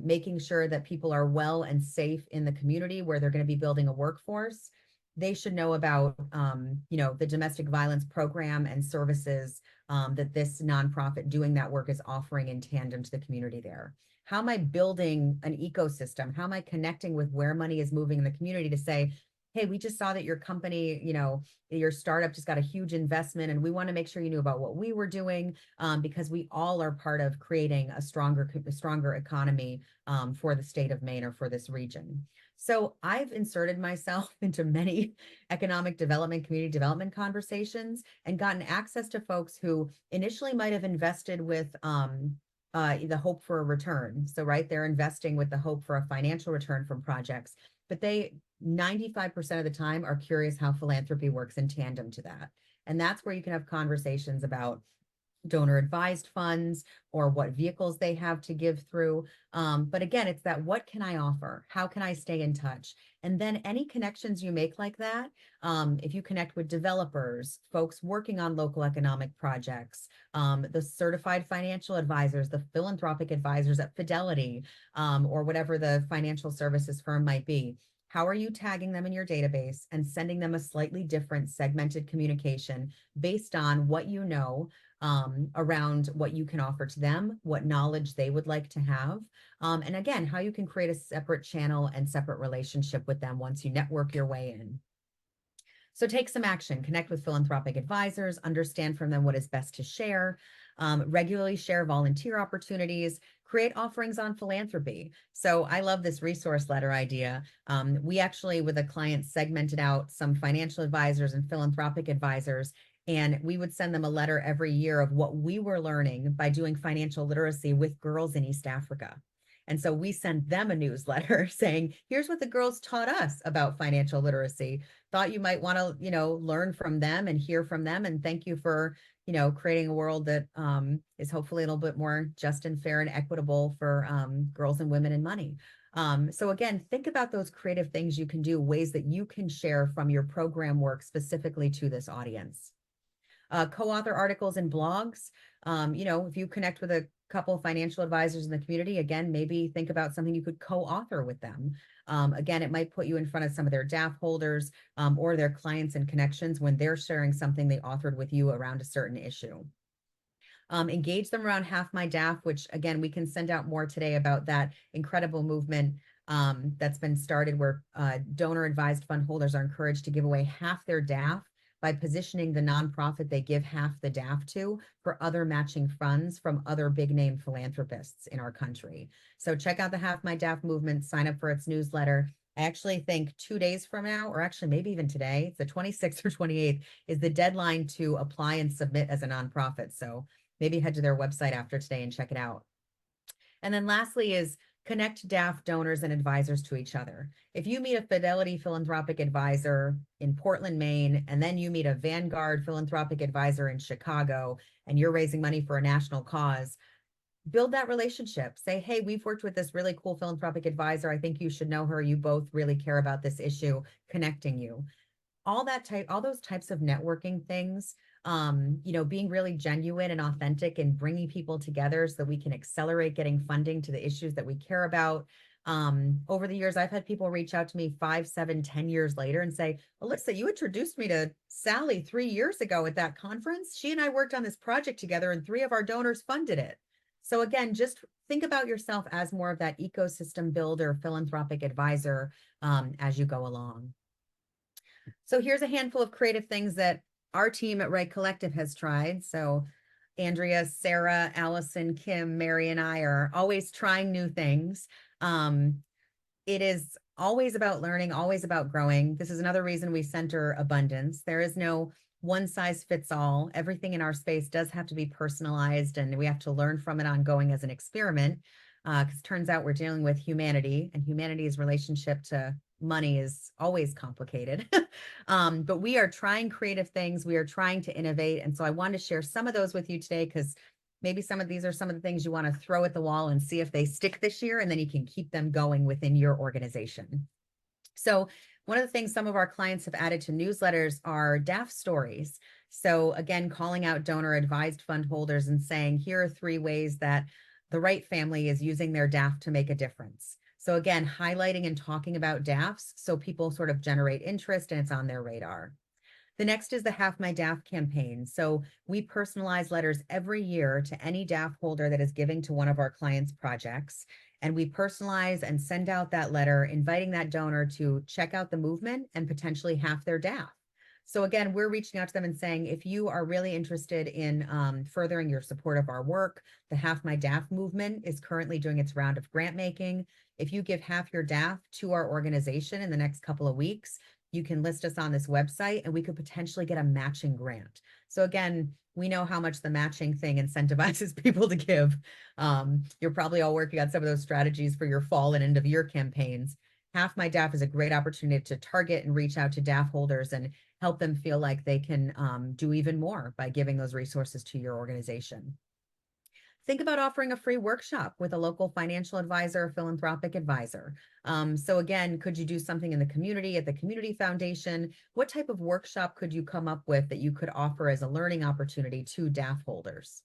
Speaker 1: making sure that people are well and safe in the community where they're going to be building a workforce. They should know about, the domestic violence program and services that this nonprofit doing that work is offering in tandem to the community there. How am I building an ecosystem? How am I connecting with where money is moving in the community to say, hey, we just saw that your company, your startup just got a huge investment, and we want to make sure you knew about what we were doing, because we all are part of creating a stronger economy for the state of Maine or for this region. So I've inserted myself into many economic development, community development conversations and gotten access to folks who initially might have invested with the hope for a return. So, right, they're investing with the hope for a financial return from projects, but they 95% of the time are curious how philanthropy works in tandem to that. And that's where you can have conversations about donor advised funds or what vehicles they have to give through. But again, it's that, what can I offer? How can I stay in touch? And then any connections you make like that, if you connect with developers, folks working on local economic projects, the certified financial advisors, the philanthropic advisors at Fidelity, or whatever the financial services firm might be. How are you tagging them in your database and sending them a slightly different segmented communication based on what you know, around what you can offer to them, what knowledge they would like to have, and again, how you can create a separate channel and separate relationship with them once you network your way in. So take some action, connect with philanthropic advisors, understand from them what is best to share, regularly share volunteer opportunities, create offerings on philanthropy. So I love this resource letter idea. We actually, with a client, segmented out some financial advisors and philanthropic advisors, and we would send them a letter every year of what we were learning by doing financial literacy with girls in East Africa. And so we sent them a newsletter saying, here's what the girls taught us about financial literacy. Thought you might want to, learn from them and hear from them. And thank you for, creating a world that is hopefully a little bit more just and fair and equitable for girls and women in money. So again, think about those creative things you can do, ways that you can share from your program work specifically to this audience. Co-author articles and blogs. If you connect with a couple of financial advisors in the community, again, maybe think about something you could co-author with them. Again, it might put you in front of some of their DAF holders or their clients and connections when they're sharing something they authored with you around a certain issue. Engage them around Half My DAF, which again, we can send out more today about that incredible movement that's been started where donor advised fund holders are encouraged to give away half their DAF by positioning the nonprofit they give half the DAF to for other matching funds from other big name philanthropists in our country. So check out the Half My DAF movement, sign up for its newsletter. I actually think 2 days from now, or actually maybe even today, it's the 26th or 28th, is the deadline to apply and submit as a nonprofit. So maybe head to their website after today and check it out. And then lastly is connect DAF donors and advisors to each other. If you meet a Fidelity philanthropic advisor in Portland, Maine, and then you meet a Vanguard philanthropic advisor in Chicago, and you're raising money for a national cause, build that relationship. Say, hey, we've worked with this really cool philanthropic advisor. I think you should know her. You both really care about this issue, connecting you. All those types of networking things, being really genuine and authentic and bringing people together so that we can accelerate getting funding to the issues that we care about. Over the years, I've had people reach out to me 5, 7, 10 years later and say, Alyssa, you introduced me to Sally 3 years ago at that conference. She and I worked on this project together and 3 of our donors funded it. So again, just think about yourself as more of that ecosystem builder, philanthropic advisor as you go along. So here's a handful of creative things that our team at Right Collective has tried. So Andrea, Sarah, Allison, Kim, Mary, and I are always trying new things. It is always about learning, always about growing. This is another reason we center abundance. There is no one size fits all. Everything in our space does have to be personalized, and we have to learn from it ongoing as an experiment. Because it turns out we're dealing with humanity, and humanity's relationship to money is always complicated. But we are trying creative things. We are trying to innovate. And so I wanted to share some of those with you today, because maybe some of these are some of the things you want to throw at the wall and see if they stick this year, and then you can keep them going within your organization. So one of the things some of our clients have added to newsletters are DAF stories. So again, calling out donor advised fund holders and saying, here are 3 ways that the Wright family is using their DAF to make a difference. So again, highlighting and talking about DAFs so people sort of generate interest and it's on their radar. The next is the Half My DAF campaign. So we personalize letters every year to any DAF holder that is giving to one of our clients' projects. And we personalize and send out that letter, inviting that donor to check out the movement and potentially half their DAF. So again, we're reaching out to them and saying, if you are really interested in furthering your support of our work, the Half My DAF movement is currently doing its round of grant making. If you give half your DAF to our organization in the next couple of weeks, you can list us on this website and we could potentially get a matching grant. So again, we know how much the matching thing incentivizes people to give. You're probably all working on some of those strategies for your fall and end of year campaigns. Half My DAF is a great opportunity to target and reach out to DAF holders and help them feel like they can do even more by giving those resources to your organization. Think about offering a free workshop with a local financial advisor or philanthropic advisor. So again, could you do something in the community, at the community foundation? What type of workshop could you come up with that you could offer as a learning opportunity to DAF holders?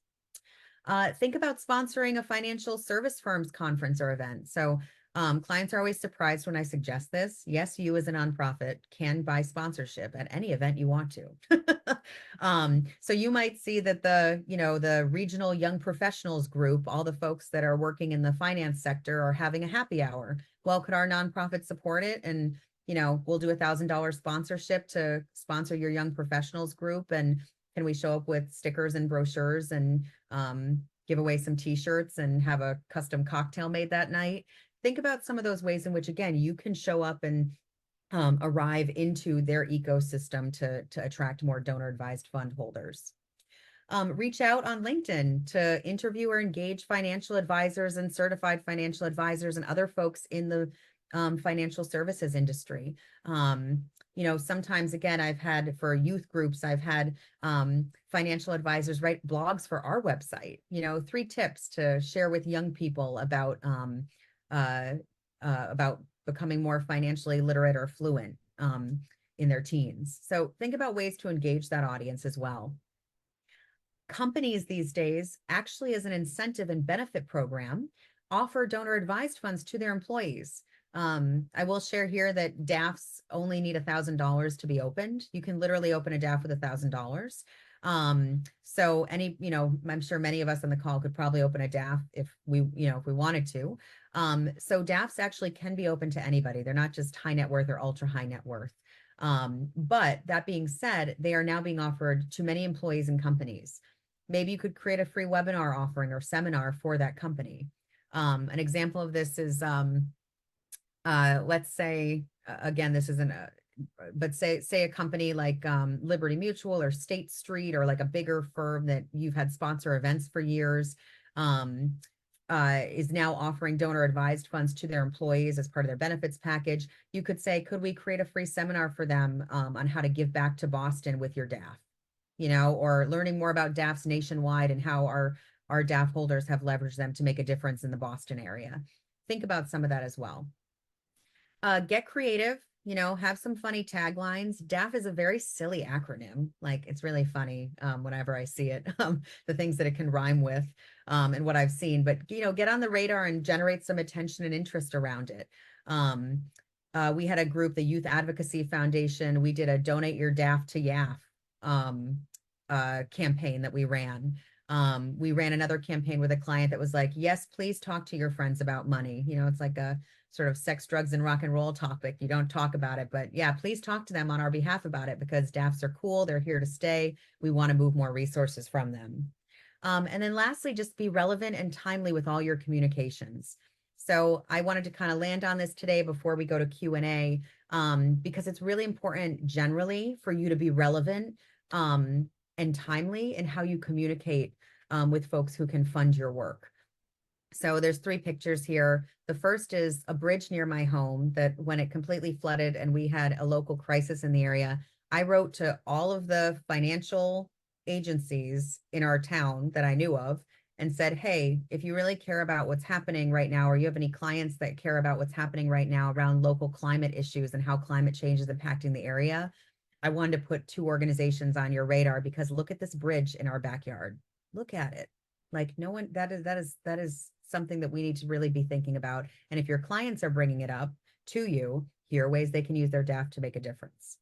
Speaker 1: Think about sponsoring a financial service firms conference or event. So clients are always surprised when I suggest this. Yes, you as a nonprofit can buy sponsorship at any event you want to. So you might see that the regional young professionals group, all the folks that are working in the finance sector are having a happy hour. Well, could our nonprofit support it? And, we'll do $1,000 sponsorship to sponsor your young professionals group. And can we show up with stickers and brochures and give away some t-shirts and have a custom cocktail made that night? Think about some of those ways in which, again, you can show up and arrive into their ecosystem to attract more donor advised fund holders. Reach out on LinkedIn to interview or engage financial advisors and certified financial advisors and other folks in the financial services industry. Sometimes, again, I've had for youth groups, I've had financial advisors write blogs for our website, 3 tips to share with young people about becoming more financially literate or fluent in their teens. So think about ways to engage that audience as well. Companies these days, actually as an incentive and benefit program, offer donor advised funds to their employees. I will share here that DAFs only need $1,000 to be opened. You can literally open a DAF with $1,000. So I'm sure many of us on the call could probably open a DAF if we wanted to. So DAFs actually can be open to anybody. They're not just high net worth or ultra high net worth. But that being said, they are now being offered to many employees and companies. Maybe you could create a free webinar offering or seminar for that company. An example of this is, let's say, again, this isn't but say a company like Liberty Mutual or State Street, or like a bigger firm that you've had sponsor events for years, is now offering donor advised funds to their employees as part of their benefits package. You could say, could we create a free seminar for them on how to give back to Boston with your DAF, or learning more about DAFs nationwide and how our DAF holders have leveraged them to make a difference in the Boston area. Think about some of that as well. Get creative, have some funny taglines. DAF is a very silly acronym. Like, it's really funny whenever I see it, the things that it can rhyme with and what I've seen. But, get on the radar and generate some attention and interest around it. We had a group, the Youth Advocacy Foundation. We did a Donate Your DAF to YAF campaign that we ran. We ran another campaign with a client that was like, yes, please talk to your friends about money. It's like a sort of sex, drugs, and rock and roll topic. You don't talk about it, but yeah, please talk to them on our behalf about it, because DAFs are cool. They're here to stay. We want to move more resources from them. And then lastly, just be relevant and timely with all your communications. So I wanted to kind of land on this today before we go to Q&A, because it's really important generally for you to be relevant and timely in how you communicate with folks who can fund your work. So there's 3 pictures here. The first is a bridge near my home that when it completely flooded and we had a local crisis in the area, I wrote to all of the financial agencies in our town that I knew of and said, hey, if you really care about what's happening right now, or you have any clients that care about what's happening right now around local climate issues and how climate change is impacting the area, I wanted to put 2 organizations on your radar, because look at this bridge in our backyard. Look at it. Like, no one, that is something that we need to really be thinking about. And if your clients are bringing it up to you, here are ways they can use their DAF to make a difference.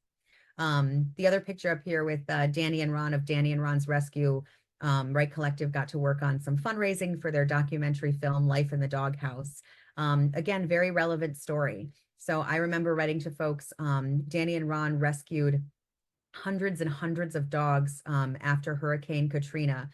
Speaker 1: The other picture up here with Danny and Ron of Danny and Ron's Rescue, Right Collective got to work on some fundraising for their documentary film, Life in the Doghouse. Again, very relevant story. So I remember writing to folks, Danny and Ron rescued hundreds and hundreds of dogs after Hurricane Katrina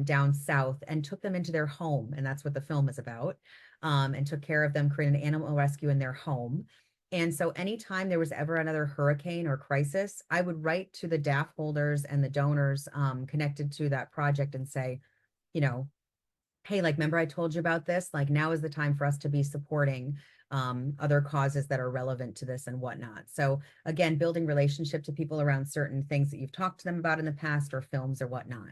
Speaker 1: down south, and took them into their home. And that's what the film is about, and took care of them, created an animal rescue in their home. And so anytime there was ever another hurricane or crisis, I would write to the DAF holders and the donors connected to that project and say, you know, hey, like, remember I told you about this? Like, now is the time for us to be supporting other causes that are relevant to this and whatnot. So again, building relationship to people around certain things that you've talked to them about in the past or films or whatnot.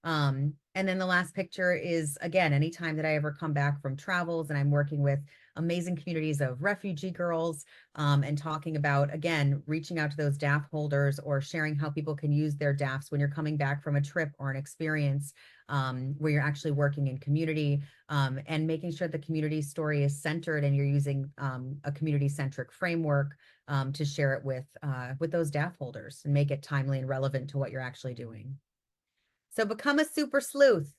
Speaker 1: And then the last picture is, again, anytime that I ever come back from travels and I'm working with amazing communities of refugee girls and talking about, again, reaching out to those DAF holders or sharing how people can use their DAFs when you're coming back from a trip or an experience where you're actually working in community and making sure the community story is centered and you're using a community-centric framework to share it with those DAF holders and make it timely and relevant to what you're actually doing. So become a super sleuth.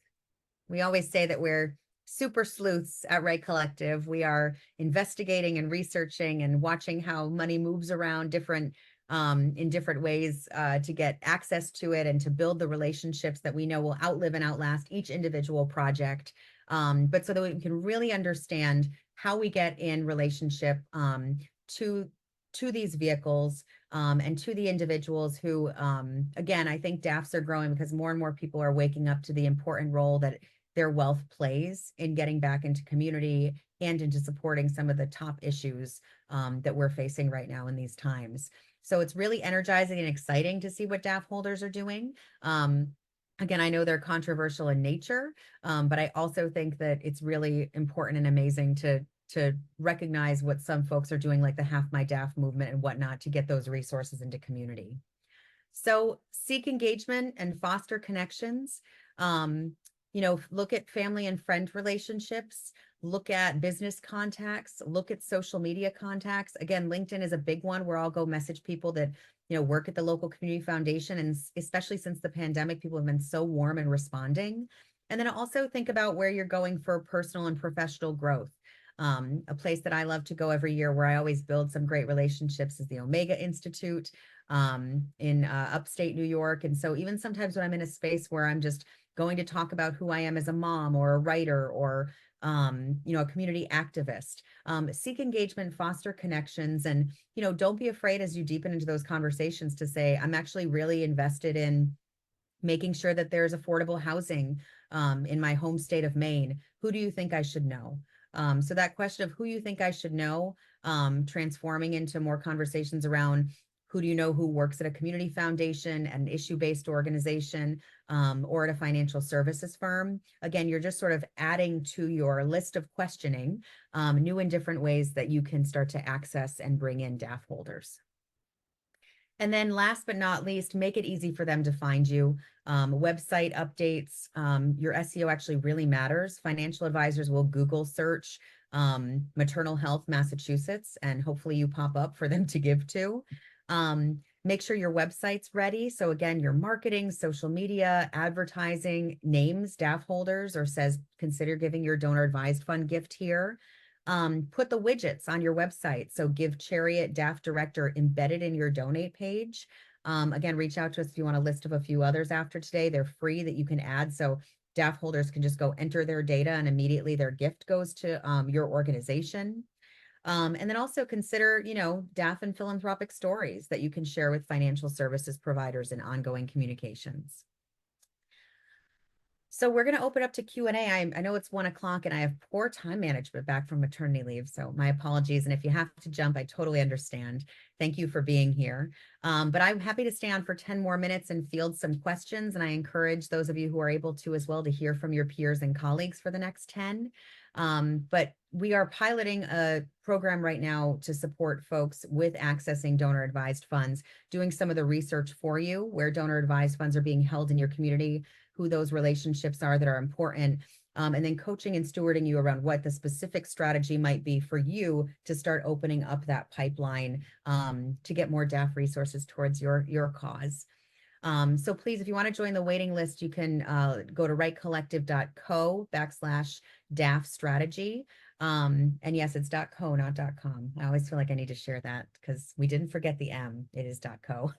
Speaker 1: We always say that we're super sleuths at Right Collective. We are investigating and researching and watching how money moves around different in different ways to get access to it and to build the relationships that we know will outlive and outlast each individual project. But so that we can really understand how we get in relationship to these vehicles and to the individuals who, again, I think DAFs are growing because more and more people are waking up to the important role that their wealth plays in getting back into community and into supporting some of the top issues that we're facing right now in these times. So it's really energizing and exciting to see what DAF holders are doing. Again, I know they're controversial in nature, but I also think that it's really important and amazing to recognize what some folks are doing, like the Half My DAF movement and whatnot, to get those resources into community. So seek engagement and foster connections. You know, look at family and friend relationships, look at business contacts, look at social media contacts. Again, LinkedIn is a big one where I'll go message people that, you know, work at the local community foundation. And especially since the pandemic, people have been so warm and responding. And then also think about where you're going for personal and professional growth. A place that I love to go every year where I always build some great relationships is the Omega Institute in upstate New York. And so even sometimes when I'm in a space where I'm just going to talk about who I am as a mom or a writer or you know, a community activist, seek engagement, foster connections, and, you know, don't be afraid as you deepen into those conversations to say, I'm actually really invested in making sure that there's affordable housing in my home state of Maine. Who do you think I should know? So that question of who you think I should know, transforming into more conversations around who do you know who works at a community foundation, an issue-based organization, or at a financial services firm. Again, you're just sort of adding to your list of questioning new and different ways that you can start to access and bring in DAF holders. And then last but not least, make it easy for them to find you. Website updates, your SEO actually really matters. Financial advisors will Google search maternal health Massachusetts, and hopefully you pop up for them to give to. Make sure your website's ready. So again, your marketing, social media, advertising, names DAF holders, or says, consider giving your donor advised fund gift here. Put the widgets on your website. So Give Chariot, DAF Director embedded in your donate page. Again, reach out to us if you want a list of a few others after today. They're free that you can add. So DAF holders can just go enter their data and immediately their gift goes to your organization. And then also consider, you know, DAF and philanthropic stories that you can share with financial services providers in ongoing communications. So we're going to open up to Q&A. I know it's 1 o'clock and I have poor time management back from maternity leave. So my apologies. And if you have to jump, I totally understand. Thank you for being here. But I'm happy to stay on for 10 more minutes and field some questions. And I encourage those of you who are able to as well to hear from your peers and colleagues for the next 10. But we are piloting a program right now to support folks with accessing donor advised funds, doing some of the research for you where donor advised funds are being held in your community, who those relationships are that are important, and then coaching and stewarding you around what the specific strategy might be for you to start opening up that pipeline to get more DAF resources towards your cause. So please, if you want to join the waiting list, you can go to rightcollective.co/DAF strategy. And yes, it's .co, not .com. I always feel like I need to share that because we didn't forget the M. It is .co.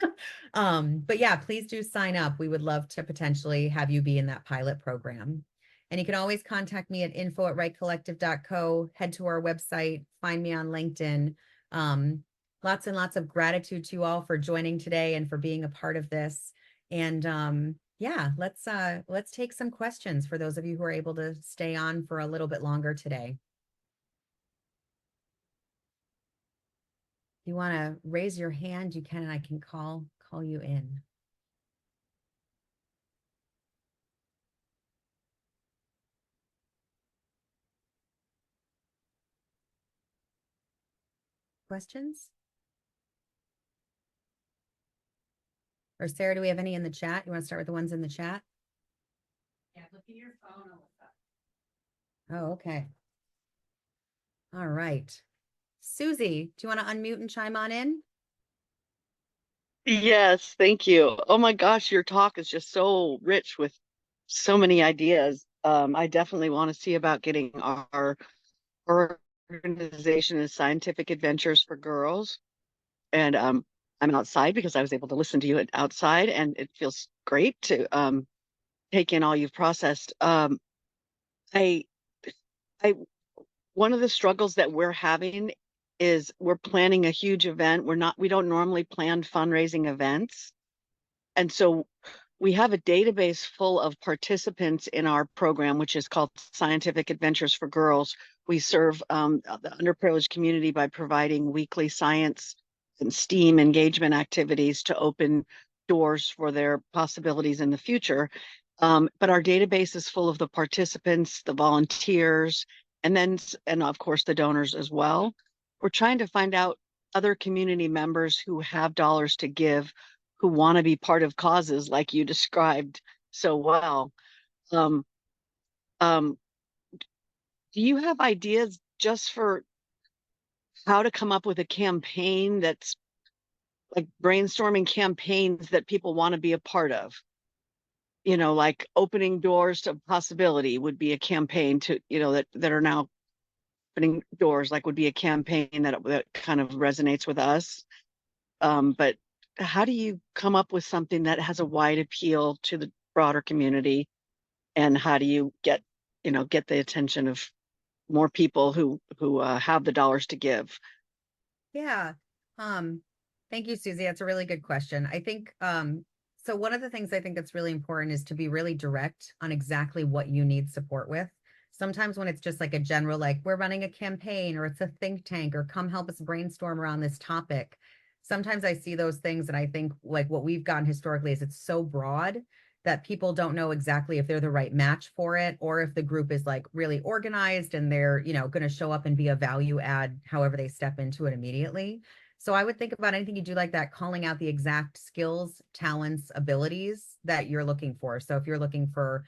Speaker 1: But yeah, please do sign up. We would love to potentially have you be in that pilot program. And you can always contact me at info@rightcollective.co, head to our website, find me on LinkedIn. Lots and lots of gratitude to you all for joining today and for being a part of this. And yeah, let's take some questions for those of you who are able to stay on for a little bit longer today. If you want to raise your hand, you can, and I can call you in. Questions? Or Sarah, do we have any in the chat? You want to start with the ones in the chat?
Speaker 2: Yeah, look at your phone.
Speaker 1: Oh, okay. All right. Susie, do you want to unmute and chime on in?
Speaker 3: Yes, thank you. Oh my gosh, your talk is just so rich with so many ideas. I definitely want to see about getting our organization is Scientific Adventures for Girls. And I'm outside because I was able to listen to you outside, and it feels great to take in all you've processed. I, I, one of the struggles that we're having is we're planning a huge event. We don't normally plan fundraising events. And so we have a database full of participants in our program, which is called Scientific Adventures for Girls. We serve the underprivileged community by providing weekly science and STEAM engagement activities to open doors for their possibilities in the future. But our database is full of the participants, the volunteers, and of course the donors as well. We're trying to find out other community members who have dollars to give, who want to be part of causes like you described so well. Um, um, do you have ideas just for how to come up with a campaign that's like brainstorming campaigns that people want to be a part of? You know, like opening doors to possibility would be a campaign to, that are now opening doors, like would be a campaign that kind of resonates with us. But how do you come up with something that has a wide appeal to the broader community? And how do you get the attention of more people who have the dollars to give?
Speaker 1: Yeah. Thank you, Susie. That's a really good question. I think so one of the things I think that's really important is to be really direct on exactly what you need support with. Sometimes when it's just like a general, like we're running a campaign or it's a think tank or come help us brainstorm around this topic. Sometimes I see those things and I think like what we've gotten historically is it's so broad that people don't know exactly if they're the right match for it or if the group is like really organized and they're, going to show up and be a value add however they step into it immediately. So I would think about anything you do like that, calling out the exact skills, talents, abilities that you're looking for. So if you're looking for,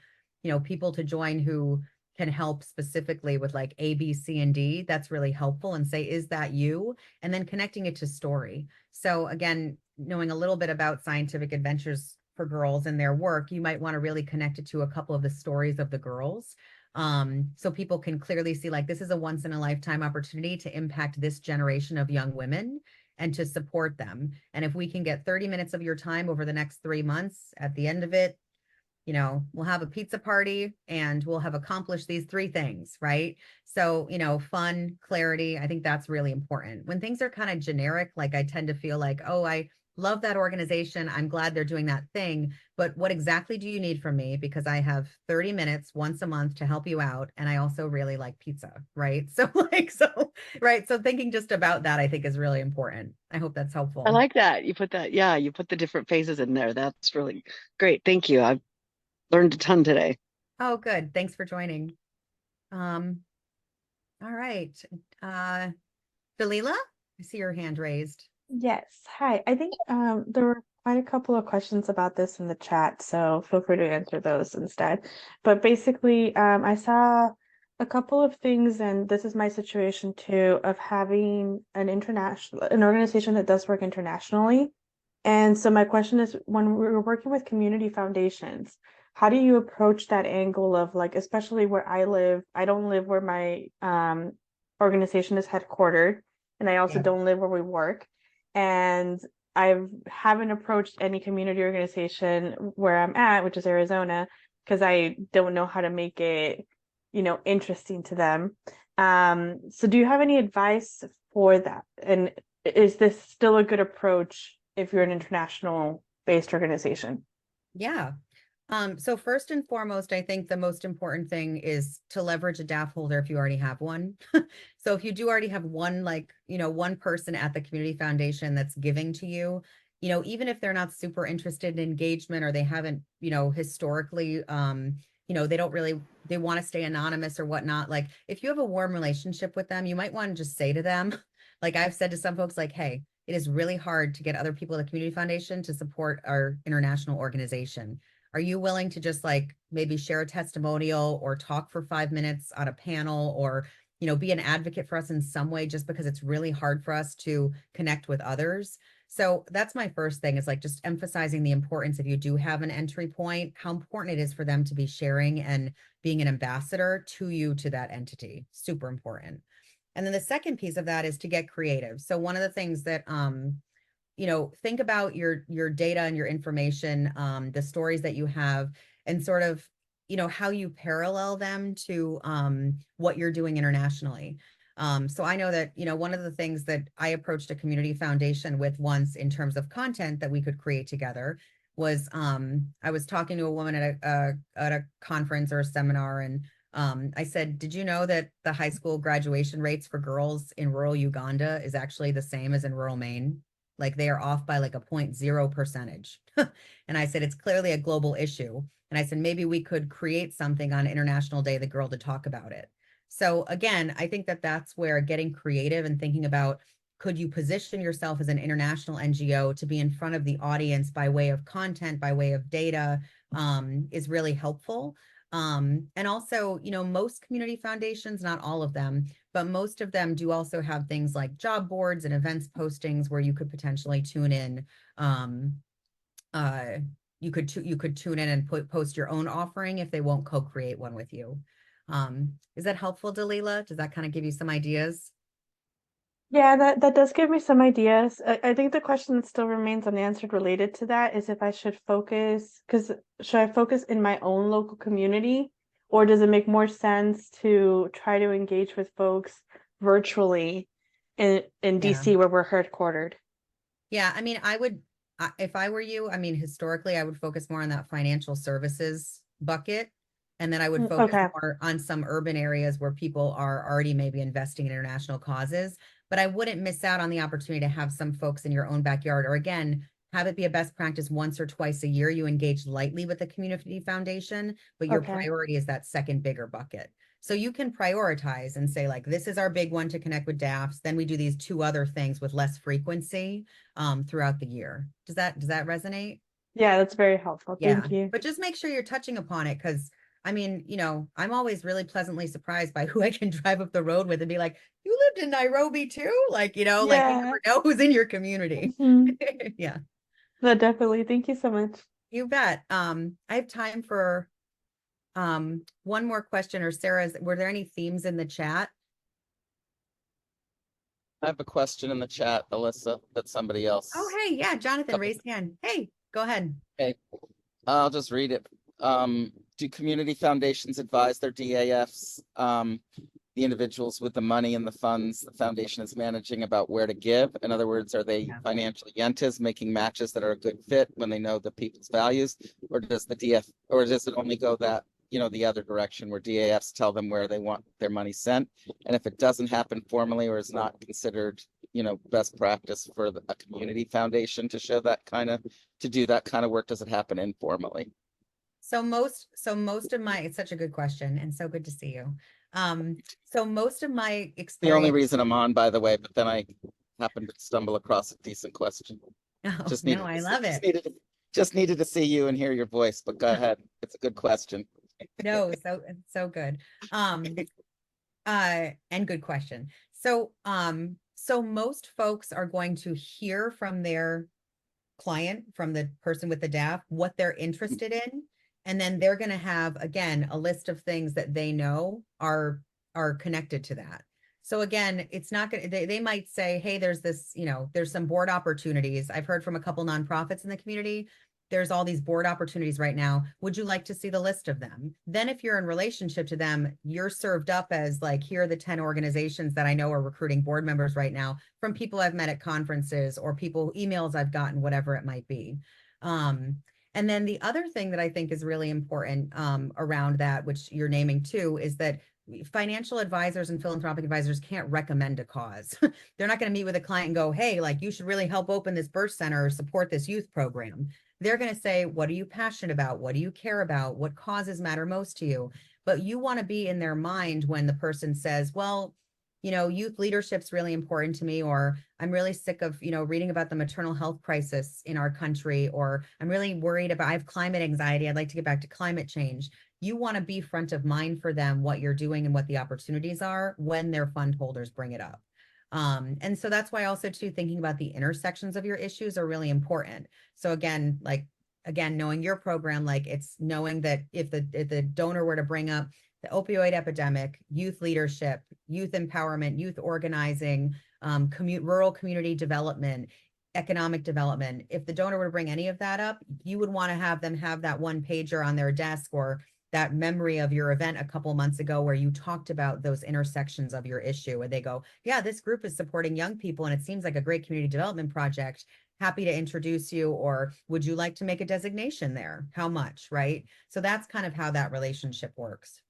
Speaker 1: people to join who can help specifically with like A, B, C, and D, that's really helpful. And say, is that you? And then connecting it to story. So again, knowing a little bit about Scientific Adventures for Girls and their work, you might want to really connect it to a couple of the stories of the girls. So people can clearly see like this is a once in a lifetime opportunity to impact this generation of young women and to support them. And if we can get 30 minutes of your time over the next 3 months, at the end of it, we'll have a pizza party and we'll have accomplished these 3 things, right? So, fun, clarity, I think that's really important. When things are kind of generic, like I tend to feel like, oh, I love that organization. I'm glad they're doing that thing. But what exactly do you need from me? Because I have 30 minutes once a month to help you out. And I also really like pizza, right? So right. So thinking just about that, I think is really important. I hope that's
Speaker 3: I
Speaker 1: helpful.
Speaker 3: like that. You put that, yeah, you put the different phases in there. That's really great. Thank you. I've learned a ton today.
Speaker 1: Oh, good. Thanks for joining. All right. Dalila, I see your hand raised.
Speaker 4: Yes. Hi. I think there were quite a couple of questions about this in the chat, so feel free to answer those instead. But basically, I saw a couple of things, and this is my situation too, of having an organization that does work internationally. And so my question is, when we're working with community foundations, how do you approach that angle of like, especially where I live, I don't live where my organization is headquartered, and I also
Speaker 1: Yeah.
Speaker 4: don't live where we work. And I haven't approached any community organization where I'm at, which is Arizona, because I don't know how to make it, interesting to them. So do you have any advice for that? And is this still a good approach if you're an international based organization?
Speaker 1: Yeah. So first and foremost, I think the most important thing is to leverage a DAF holder if you already have one. So if you do already have one, like, one person at the community foundation that's giving to you, even if they're not super interested in engagement or they haven't, historically, they don't really, they want to stay anonymous or whatnot. Like if you have a warm relationship with them, you might want to just say to them, like I've said to some folks, like, hey, it is really hard to get other people at the community foundation to support our international organization. Are you willing to just like maybe share a testimonial or talk for 5 minutes on a panel or, be an advocate for us in some way, just because it's really hard for us to connect with others? So that's my first thing, is like just emphasizing the importance, if you do have an entry point, how important it is for them to be sharing and being an ambassador to you, to that entity. Super important. And then the second piece of that is to get creative. So one of the things that, think about your data and your information, the stories that you have, and sort of, how you parallel them to what you're doing internationally. So I know that, one of the things that I approached a community foundation with once in terms of content that we could create together was, I was talking to a woman at a conference or a seminar, and I said, did you know that the high school graduation rates for girls in rural Uganda is actually the same as in rural Maine? Like they are off by like a 0.0%. And I said, it's clearly a global issue. And I said, maybe we could create something on International Day of the Girl to talk about it. So again, I think that that's where getting creative and thinking about, could you position yourself as an international NGO to be in front of the audience by way of content, by way of data, is really helpful. And also, most community foundations, not all of them, but most of them do also have things like job boards and events postings where you could potentially tune in. You could tune in and post your own offering if they won't co-create one with you. Is that helpful, Dalila? Does that kind of give you some ideas?
Speaker 4: Yeah, that does give me some ideas. I think the question that still remains unanswered related to that is if I should focus, because should I focus in my own local community, or does it make more sense to try to engage with folks virtually in
Speaker 1: Yeah.
Speaker 4: DC where we're headquartered?
Speaker 1: Yeah, I mean, if I were you, I mean, historically, I would focus more on that financial services bucket. And then I would focus
Speaker 4: Okay.
Speaker 1: more on some urban areas where people are already maybe investing in international causes. But I wouldn't miss out on the opportunity to have some folks in your own backyard, or again, have it be a best practice once or twice a year. You engage lightly with the community foundation, but your
Speaker 4: Okay.
Speaker 1: priority is that second bigger bucket. So you can prioritize and say, like, this is our big one to connect with DAFs. Then we do these two other things with less frequency throughout the year. Does that resonate?
Speaker 4: Yeah, that's very helpful.
Speaker 1: Yeah,
Speaker 4: Thank you.
Speaker 1: but just make sure you're touching upon it, because I mean, I'm always really pleasantly surprised by who I can drive up the road with and be like, you lived in Nairobi too? Like, like you
Speaker 4: Yeah.
Speaker 1: never know who's in your community.
Speaker 4: Mhm.
Speaker 1: Yeah,
Speaker 4: No, definitely. Thank you so much.
Speaker 1: you bet. I have time for one more question. Or Sarah, were there any themes in the chat?
Speaker 5: I have a question in the chat, Alyssa, that somebody else.
Speaker 1: Oh, hey, yeah, Jonathan, raise hand. Hey, go ahead.
Speaker 5: Okay, I'll just read it. Do community foundations advise their DAFs, the individuals with the money and the funds the foundation is managing, about where to give? In other words, are they
Speaker 1: Yeah.
Speaker 5: financial yentas making matches that are a good fit when they know the people's values? Or does the DF, or does it only go that, the other direction where DAFs tell them where they want their money sent? And if it doesn't happen formally or is not considered, best practice for a community foundation to show that to do that kind of work, does it happen informally?
Speaker 1: So most of my, it's such a good question and so good to see you. So most of my
Speaker 5: The only
Speaker 1: experience.
Speaker 5: reason I'm on, by the way, but then I happened to stumble across a decent question.
Speaker 1: Oh,
Speaker 5: Just
Speaker 1: no,
Speaker 5: needed
Speaker 1: I
Speaker 5: to see,
Speaker 1: love it.
Speaker 5: just needed to see you and hear your voice, but go ahead. It's a good question.
Speaker 1: No, so good. And good question. So most folks are going to hear from their client, from the person with the DAF, what they're interested in. And then they're going to have, again, a list of things that they know are connected to that. So again, it's not going to, they might say, hey, there's this, there's some board opportunities. I've heard from a couple nonprofits in the community. there's all these board opportunities right now. Would you like to see the list of them? Then if you're in relationship to them, you're served up as like, here are the 10 organizations that I know are recruiting board members right now from people I've met at conferences or people, emails I've gotten, whatever it might be. And then the other thing that I think is really important around that, which you're naming too, is that financial advisors and philanthropic advisors can't recommend a cause. They're not going to meet with a client and go, hey, like you should really help open this birth center or support this youth program. They're going to say, what are you passionate about? What do you care about? What causes matter most to you? But you want to be in their mind when the person says, well, you know, youth leadership's really important to me, or I'm really sick of, you know, reading about the maternal health crisis in our country, or I'm really worried about, I have climate anxiety. I'd like to get back to climate change. You want to be front of mind for them, what you're doing and what the opportunities are when their fund holders bring it up. And so that's why also too, thinking about the intersections of your issues are really important. So again, knowing your program, like it's knowing that if the donor were to bring up the opioid epidemic, youth leadership, youth empowerment, youth organizing, rural community development, economic development, if the donor were to bring any of that up, you would want to have them have that one pager on their desk or that memory of your event a couple months ago where you talked about those intersections of your issue, and they go, yeah, this group is supporting young people and it seems like a great community development project. Happy to introduce you, or would you like to make a designation there? How much, right? So that's kind of how that relationship works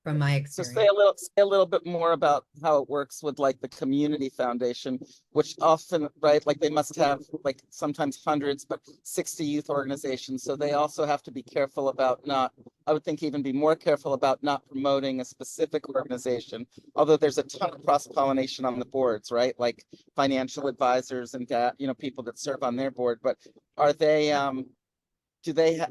Speaker 1: from my
Speaker 5: So
Speaker 1: experience.
Speaker 5: say a little bit more about how it works with like the community foundation, which often, right, like they must have like sometimes hundreds, but 60 youth organizations. So they also have to be careful about not, I would think even be more careful about not promoting a specific organization, although there's a ton of cross-pollination on the boards, right? Like financial advisors and you know, people that serve on their board, but are they, do they,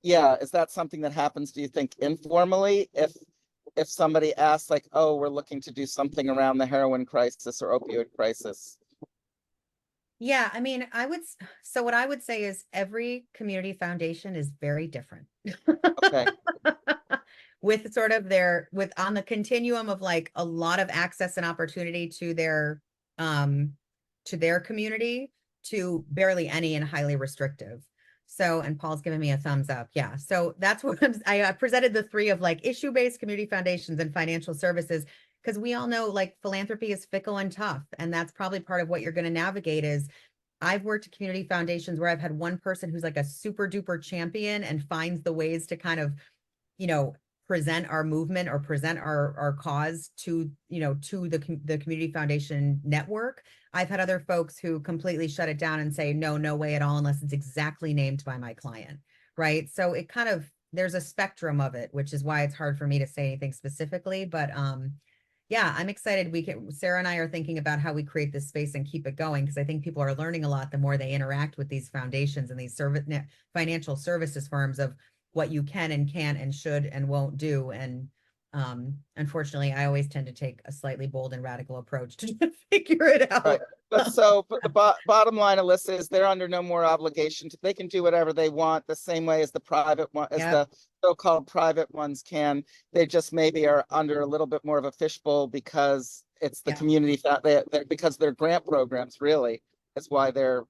Speaker 5: yeah, is that something that happens, do you think, informally? If somebody asks like, oh, we're looking to do something around the heroin crisis or opioid crisis.
Speaker 1: Yeah, I mean, so what I would say is every community foundation is very different.
Speaker 5: Okay.
Speaker 1: With sort of with on the continuum of like a lot of access and opportunity to their community to barely any and highly restrictive. So, and Paul's giving me a thumbs up. Yeah. So that's what I presented the three of like issue-based community foundations and financial services, because we all know like philanthropy is fickle and tough. And that's probably part of what you're going to navigate is I've worked at community foundations where I've had one person who's like a super duper champion and finds the ways to kind of, you know, present our movement or present our cause to, you know, to the community foundation network. I've had other folks who completely shut it down and say, no, no way at all, unless it's exactly named by my client. Right. So it kind of, there's a spectrum of it, which is why it's hard for me to say anything specifically, but, yeah, I'm excited. Sarah and I are thinking about how we create this space and keep it going, because I think people are learning a lot the more they interact with these foundations and these financial services firms of what you can and can't and should and won't do. And unfortunately, I always tend to take a slightly bold and radical approach to figure it out.
Speaker 5: Right. But the bottom line, Alyssa, is they're under no more obligation to, they can do whatever they want the same way as the private one, as the so-called private ones can. They just maybe are under a little bit more of a fishbowl because it's the community because they're grant programs, really. That's why they're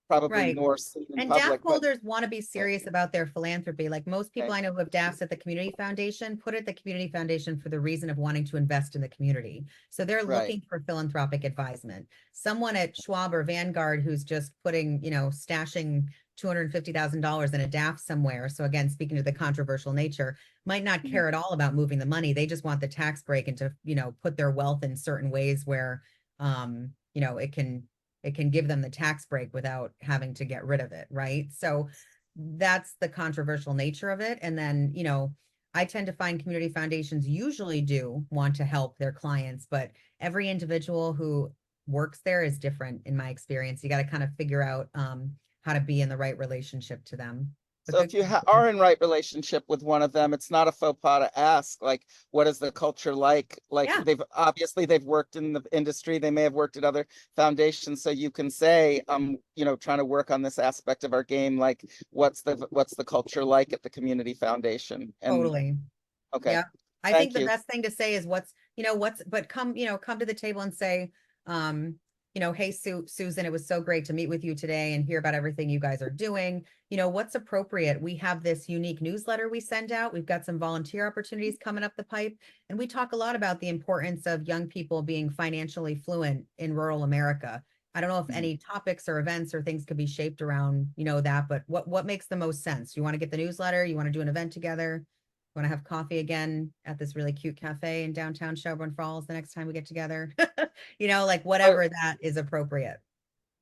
Speaker 5: probably more seen in
Speaker 1: And
Speaker 5: public.
Speaker 1: DAF holders want to be serious about their philanthropy. Like most people
Speaker 5: Okay.
Speaker 1: I know who have DAFs at the community foundation, put it at the community foundation for the reason of wanting to invest in the community. So they're looking for philanthropic advisement. Someone at Schwab or Vanguard who's just putting, you know, stashing $250,000 in a DAF somewhere. So again, speaking to the controversial nature, might not care at all about moving the money. They just want the tax break and to, you know, put their wealth in certain ways where, you know, it can give them the tax break without having to get rid of it, right? So that's the controversial nature of it. And then, you know, I tend to find community foundations usually do want to help their clients, but every individual who works there is different in my experience. You got to kind of figure out how to be in the right relationship to them.
Speaker 5: So if you are in right relationship with one of them, it's not a faux pas to ask, like, what is the culture like? Like they've worked in the industry, they may have worked at other foundations. So you can say, you know, trying to work on this aspect of our game, like what's the culture like at the community foundation? And
Speaker 1: totally.
Speaker 5: Okay.
Speaker 1: Yeah. I think the best thing to say is but come to the table and say, hey, Susan, it was so great to meet with you today and hear about everything you guys are doing. What's appropriate? We have this unique newsletter we send out. We've got some volunteer opportunities coming up the pipe. And we talk a lot about the importance of young people being financially fluent in rural America. I don't know if any topics or events or things could be shaped around, that, but what makes the most sense? You want to get the newsletter? You want to do an event together? Want to have coffee again at this really cute cafe in downtown Shelburne Falls the next time we get together? Like whatever that is appropriate.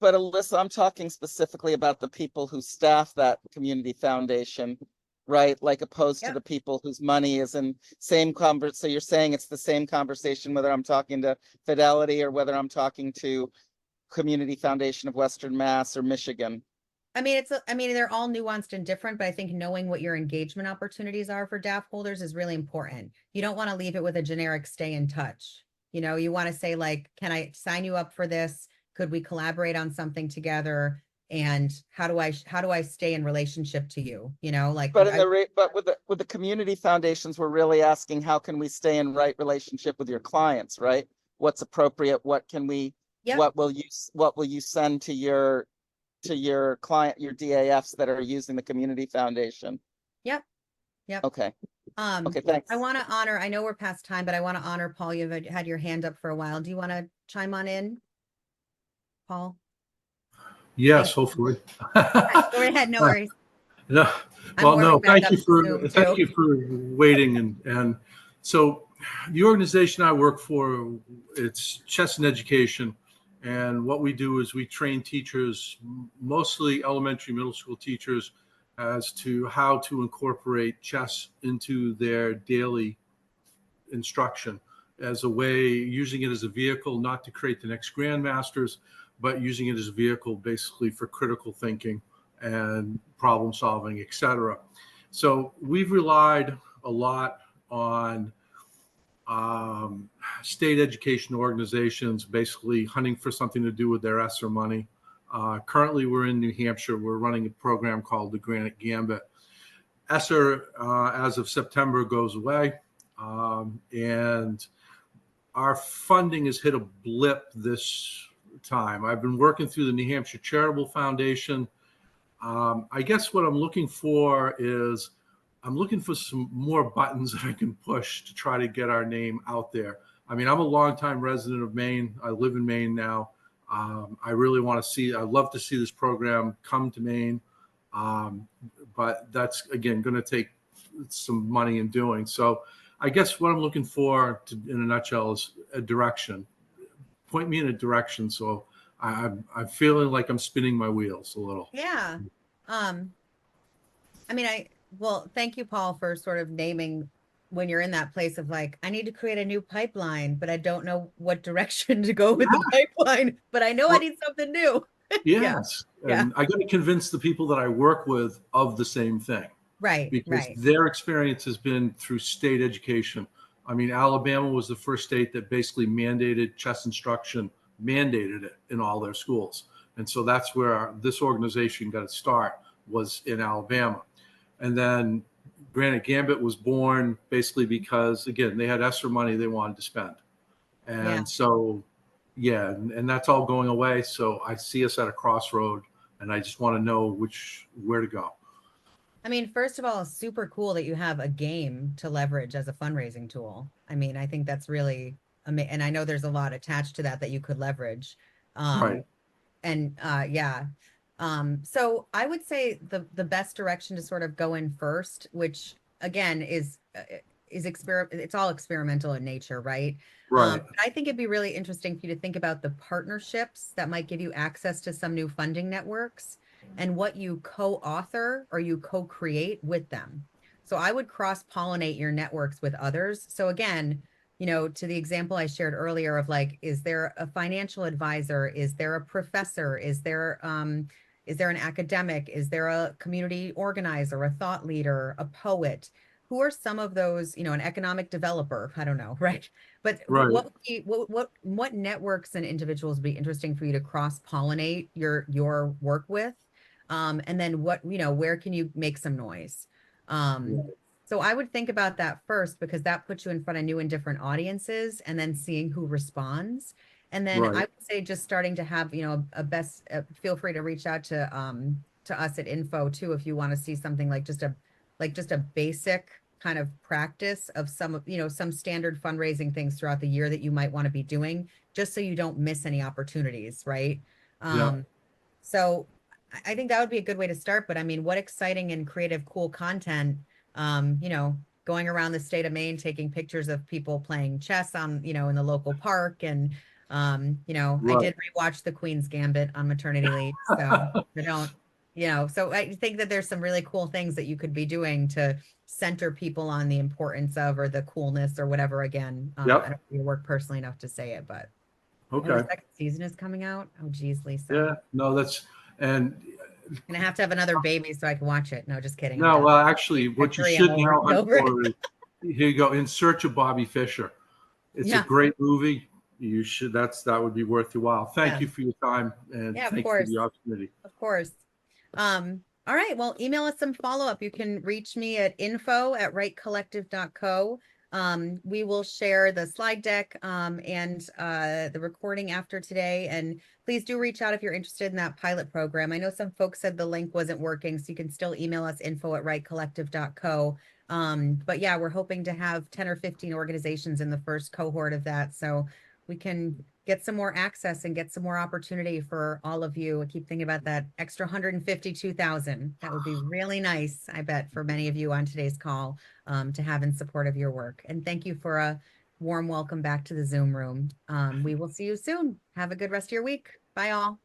Speaker 5: But Alyssa, I'm talking specifically about the people who staff that community foundation, right? Like opposed to
Speaker 1: Yep.
Speaker 5: the people whose money is in same convert. So you're saying it's the same conversation, whether I'm talking to Fidelity or whether I'm talking to Community Foundation of Western Mass or Michigan.
Speaker 1: I mean, they're all nuanced and different, but I think knowing what your engagement opportunities are for DAF holders is really important. You don't want to leave it with a generic stay in touch. You want to say like, can I sign you up for this? Could we collaborate on something together? And how do I stay in relationship to you? Like,
Speaker 5: But but with the community foundations, we're really asking how can we stay in right relationship with your clients, right? What's appropriate? What can we?
Speaker 1: Yep.
Speaker 5: What will you send to your client, your DAFs that are using the community foundation?
Speaker 1: Yep.
Speaker 5: Okay.
Speaker 1: Okay,
Speaker 5: thanks.
Speaker 1: I want to honor, I know we're past time, but I want to honor Paul. You've had your hand up for a while. Do you want to chime on in, Paul?
Speaker 6: Yes, hopefully.
Speaker 1: Go ahead, no worries.
Speaker 6: No,
Speaker 1: I'm
Speaker 6: well, no,
Speaker 1: warming back
Speaker 6: thank
Speaker 1: up
Speaker 6: you
Speaker 1: to
Speaker 6: for
Speaker 1: Zoom, too.
Speaker 6: waiting. And so the organization I work for, it's Chess and Education. And what we do is we train teachers, mostly elementary, middle school teachers, as to how to incorporate chess into their daily instruction as a way, using it as a vehicle, not to create the next grandmasters, but using it as a vehicle basically for critical thinking and problem solving, etc. So we've relied a lot on state education organizations basically hunting for something to do with their ESSER money. Currently, we're in New Hampshire. We're running a program called the Granite Gambit. ESSER, as of September, goes away. And our funding has hit a blip this time. I've been working through the New Hampshire Charitable Foundation. I guess what I'm looking for is I'm looking for some more buttons that I can push to try to get our name out there. I mean, I'm a longtime resident of Maine. I live in Maine now. I really want to see, I'd love to see this program come to Maine. But that's, again, going to take some money in doing. So I guess what I'm looking for in a nutshell is a direction. Point me in a direction. So I'm feeling like I'm spinning my wheels a little.
Speaker 1: Yeah. Well, thank you, Paul, for sort of naming when you're in that place of like, I need to create a new pipeline, but I don't know what direction to go with the pipeline, but I know I need something new.
Speaker 6: Yes.
Speaker 1: Yeah.
Speaker 6: And I got to convince the people that I work with of the same thing.
Speaker 1: Right.
Speaker 6: Because their experience has been through state education. I mean, Alabama was the first state that basically mandated chess instruction, mandated it in all their schools. And so that's where this organization got its start, was in Alabama. And then Granite Gambit was born basically because, again, they had ESSER money they wanted to spend. And so, yeah, and that's all going away. So I see us at a crossroad, and I just want to know where to go.
Speaker 1: I mean, first of all, super cool that you have a game to leverage as a fundraising tool. I mean, I think that's really amazing. And I know there's a lot attached to that you could leverage.
Speaker 6: Right.
Speaker 1: And so I would say the best direction to sort of go in first, which again is it's all experimental in nature, right?
Speaker 6: Right.
Speaker 1: I think it'd be really interesting for you to think about the partnerships that might give you access to some new funding networks and what you co-author or you co-create with them. So I would cross-pollinate your networks with others. So again, to the example I shared earlier of like, is there a financial advisor? Is there a professor? Is there an academic? Is there a community organizer, a thought leader, a poet? Who are some of those, an economic developer? I don't know, right? But what networks and individuals would be interesting for you to cross-pollinate your work with? And then where can you make some noise? So I would think about that first, because that puts you in front of new and different audiences and then seeing who responds. And then I
Speaker 6: Right.
Speaker 1: would say just starting to have, feel free to reach out to us at info too, if you want to see something like just a basic kind of practice of some of, some standard fundraising things throughout the year that you might want to be doing, just so you don't miss any opportunities, right?
Speaker 6: Yeah.
Speaker 1: So I think that would be a good way to start, but I mean, what exciting and creative, cool content, going around the state of Maine, taking pictures of people playing chess on, in the local park. And, I
Speaker 6: Right.
Speaker 1: did rewatch The Queen's Gambit on maternity leave. So I don't, so I think that there's some really cool things that you could be doing to center people on the importance of, or the coolness or whatever. Again, I
Speaker 6: Yep.
Speaker 1: don't know if you work personally enough to say it, but oh, the
Speaker 6: Okay.
Speaker 1: second season is coming out. Oh, geez, Lisa.
Speaker 6: Yeah. No, and
Speaker 1: Gonna have to have another baby so I can watch it. No, just kidding. I'm
Speaker 6: no,
Speaker 1: done.
Speaker 6: well, actually, what you
Speaker 1: Three,
Speaker 6: should
Speaker 1: I'm
Speaker 6: now hunt
Speaker 1: over it.
Speaker 6: for is, here you go, In Search of Bobby Fischer. It's a
Speaker 1: Yeah.
Speaker 6: great movie. You should, that would be worth your while. Thank
Speaker 1: Yeah.
Speaker 6: you for your time, and
Speaker 1: Yeah, of
Speaker 6: thank you for
Speaker 1: course.
Speaker 6: the opportunity.
Speaker 1: Of course. All right. Well, email us some follow-up. You can reach me at info@rightcollective.co. We will share the slide deck and the recording after today. And please do reach out if you're interested in that pilot program. I know some folks said the link wasn't working, so you can still email us info@rightcollective.co. But yeah, we're hoping to have 10 or 15 organizations in the first cohort of that. So we can get some more access and get some more opportunity for all of you. I keep thinking about that extra 152,000. That would be really nice, I bet, for many of you on today's call to have in support of your work. And thank you for a warm welcome back to the Zoom room. We will see you soon. Have a good rest of your week. Bye all.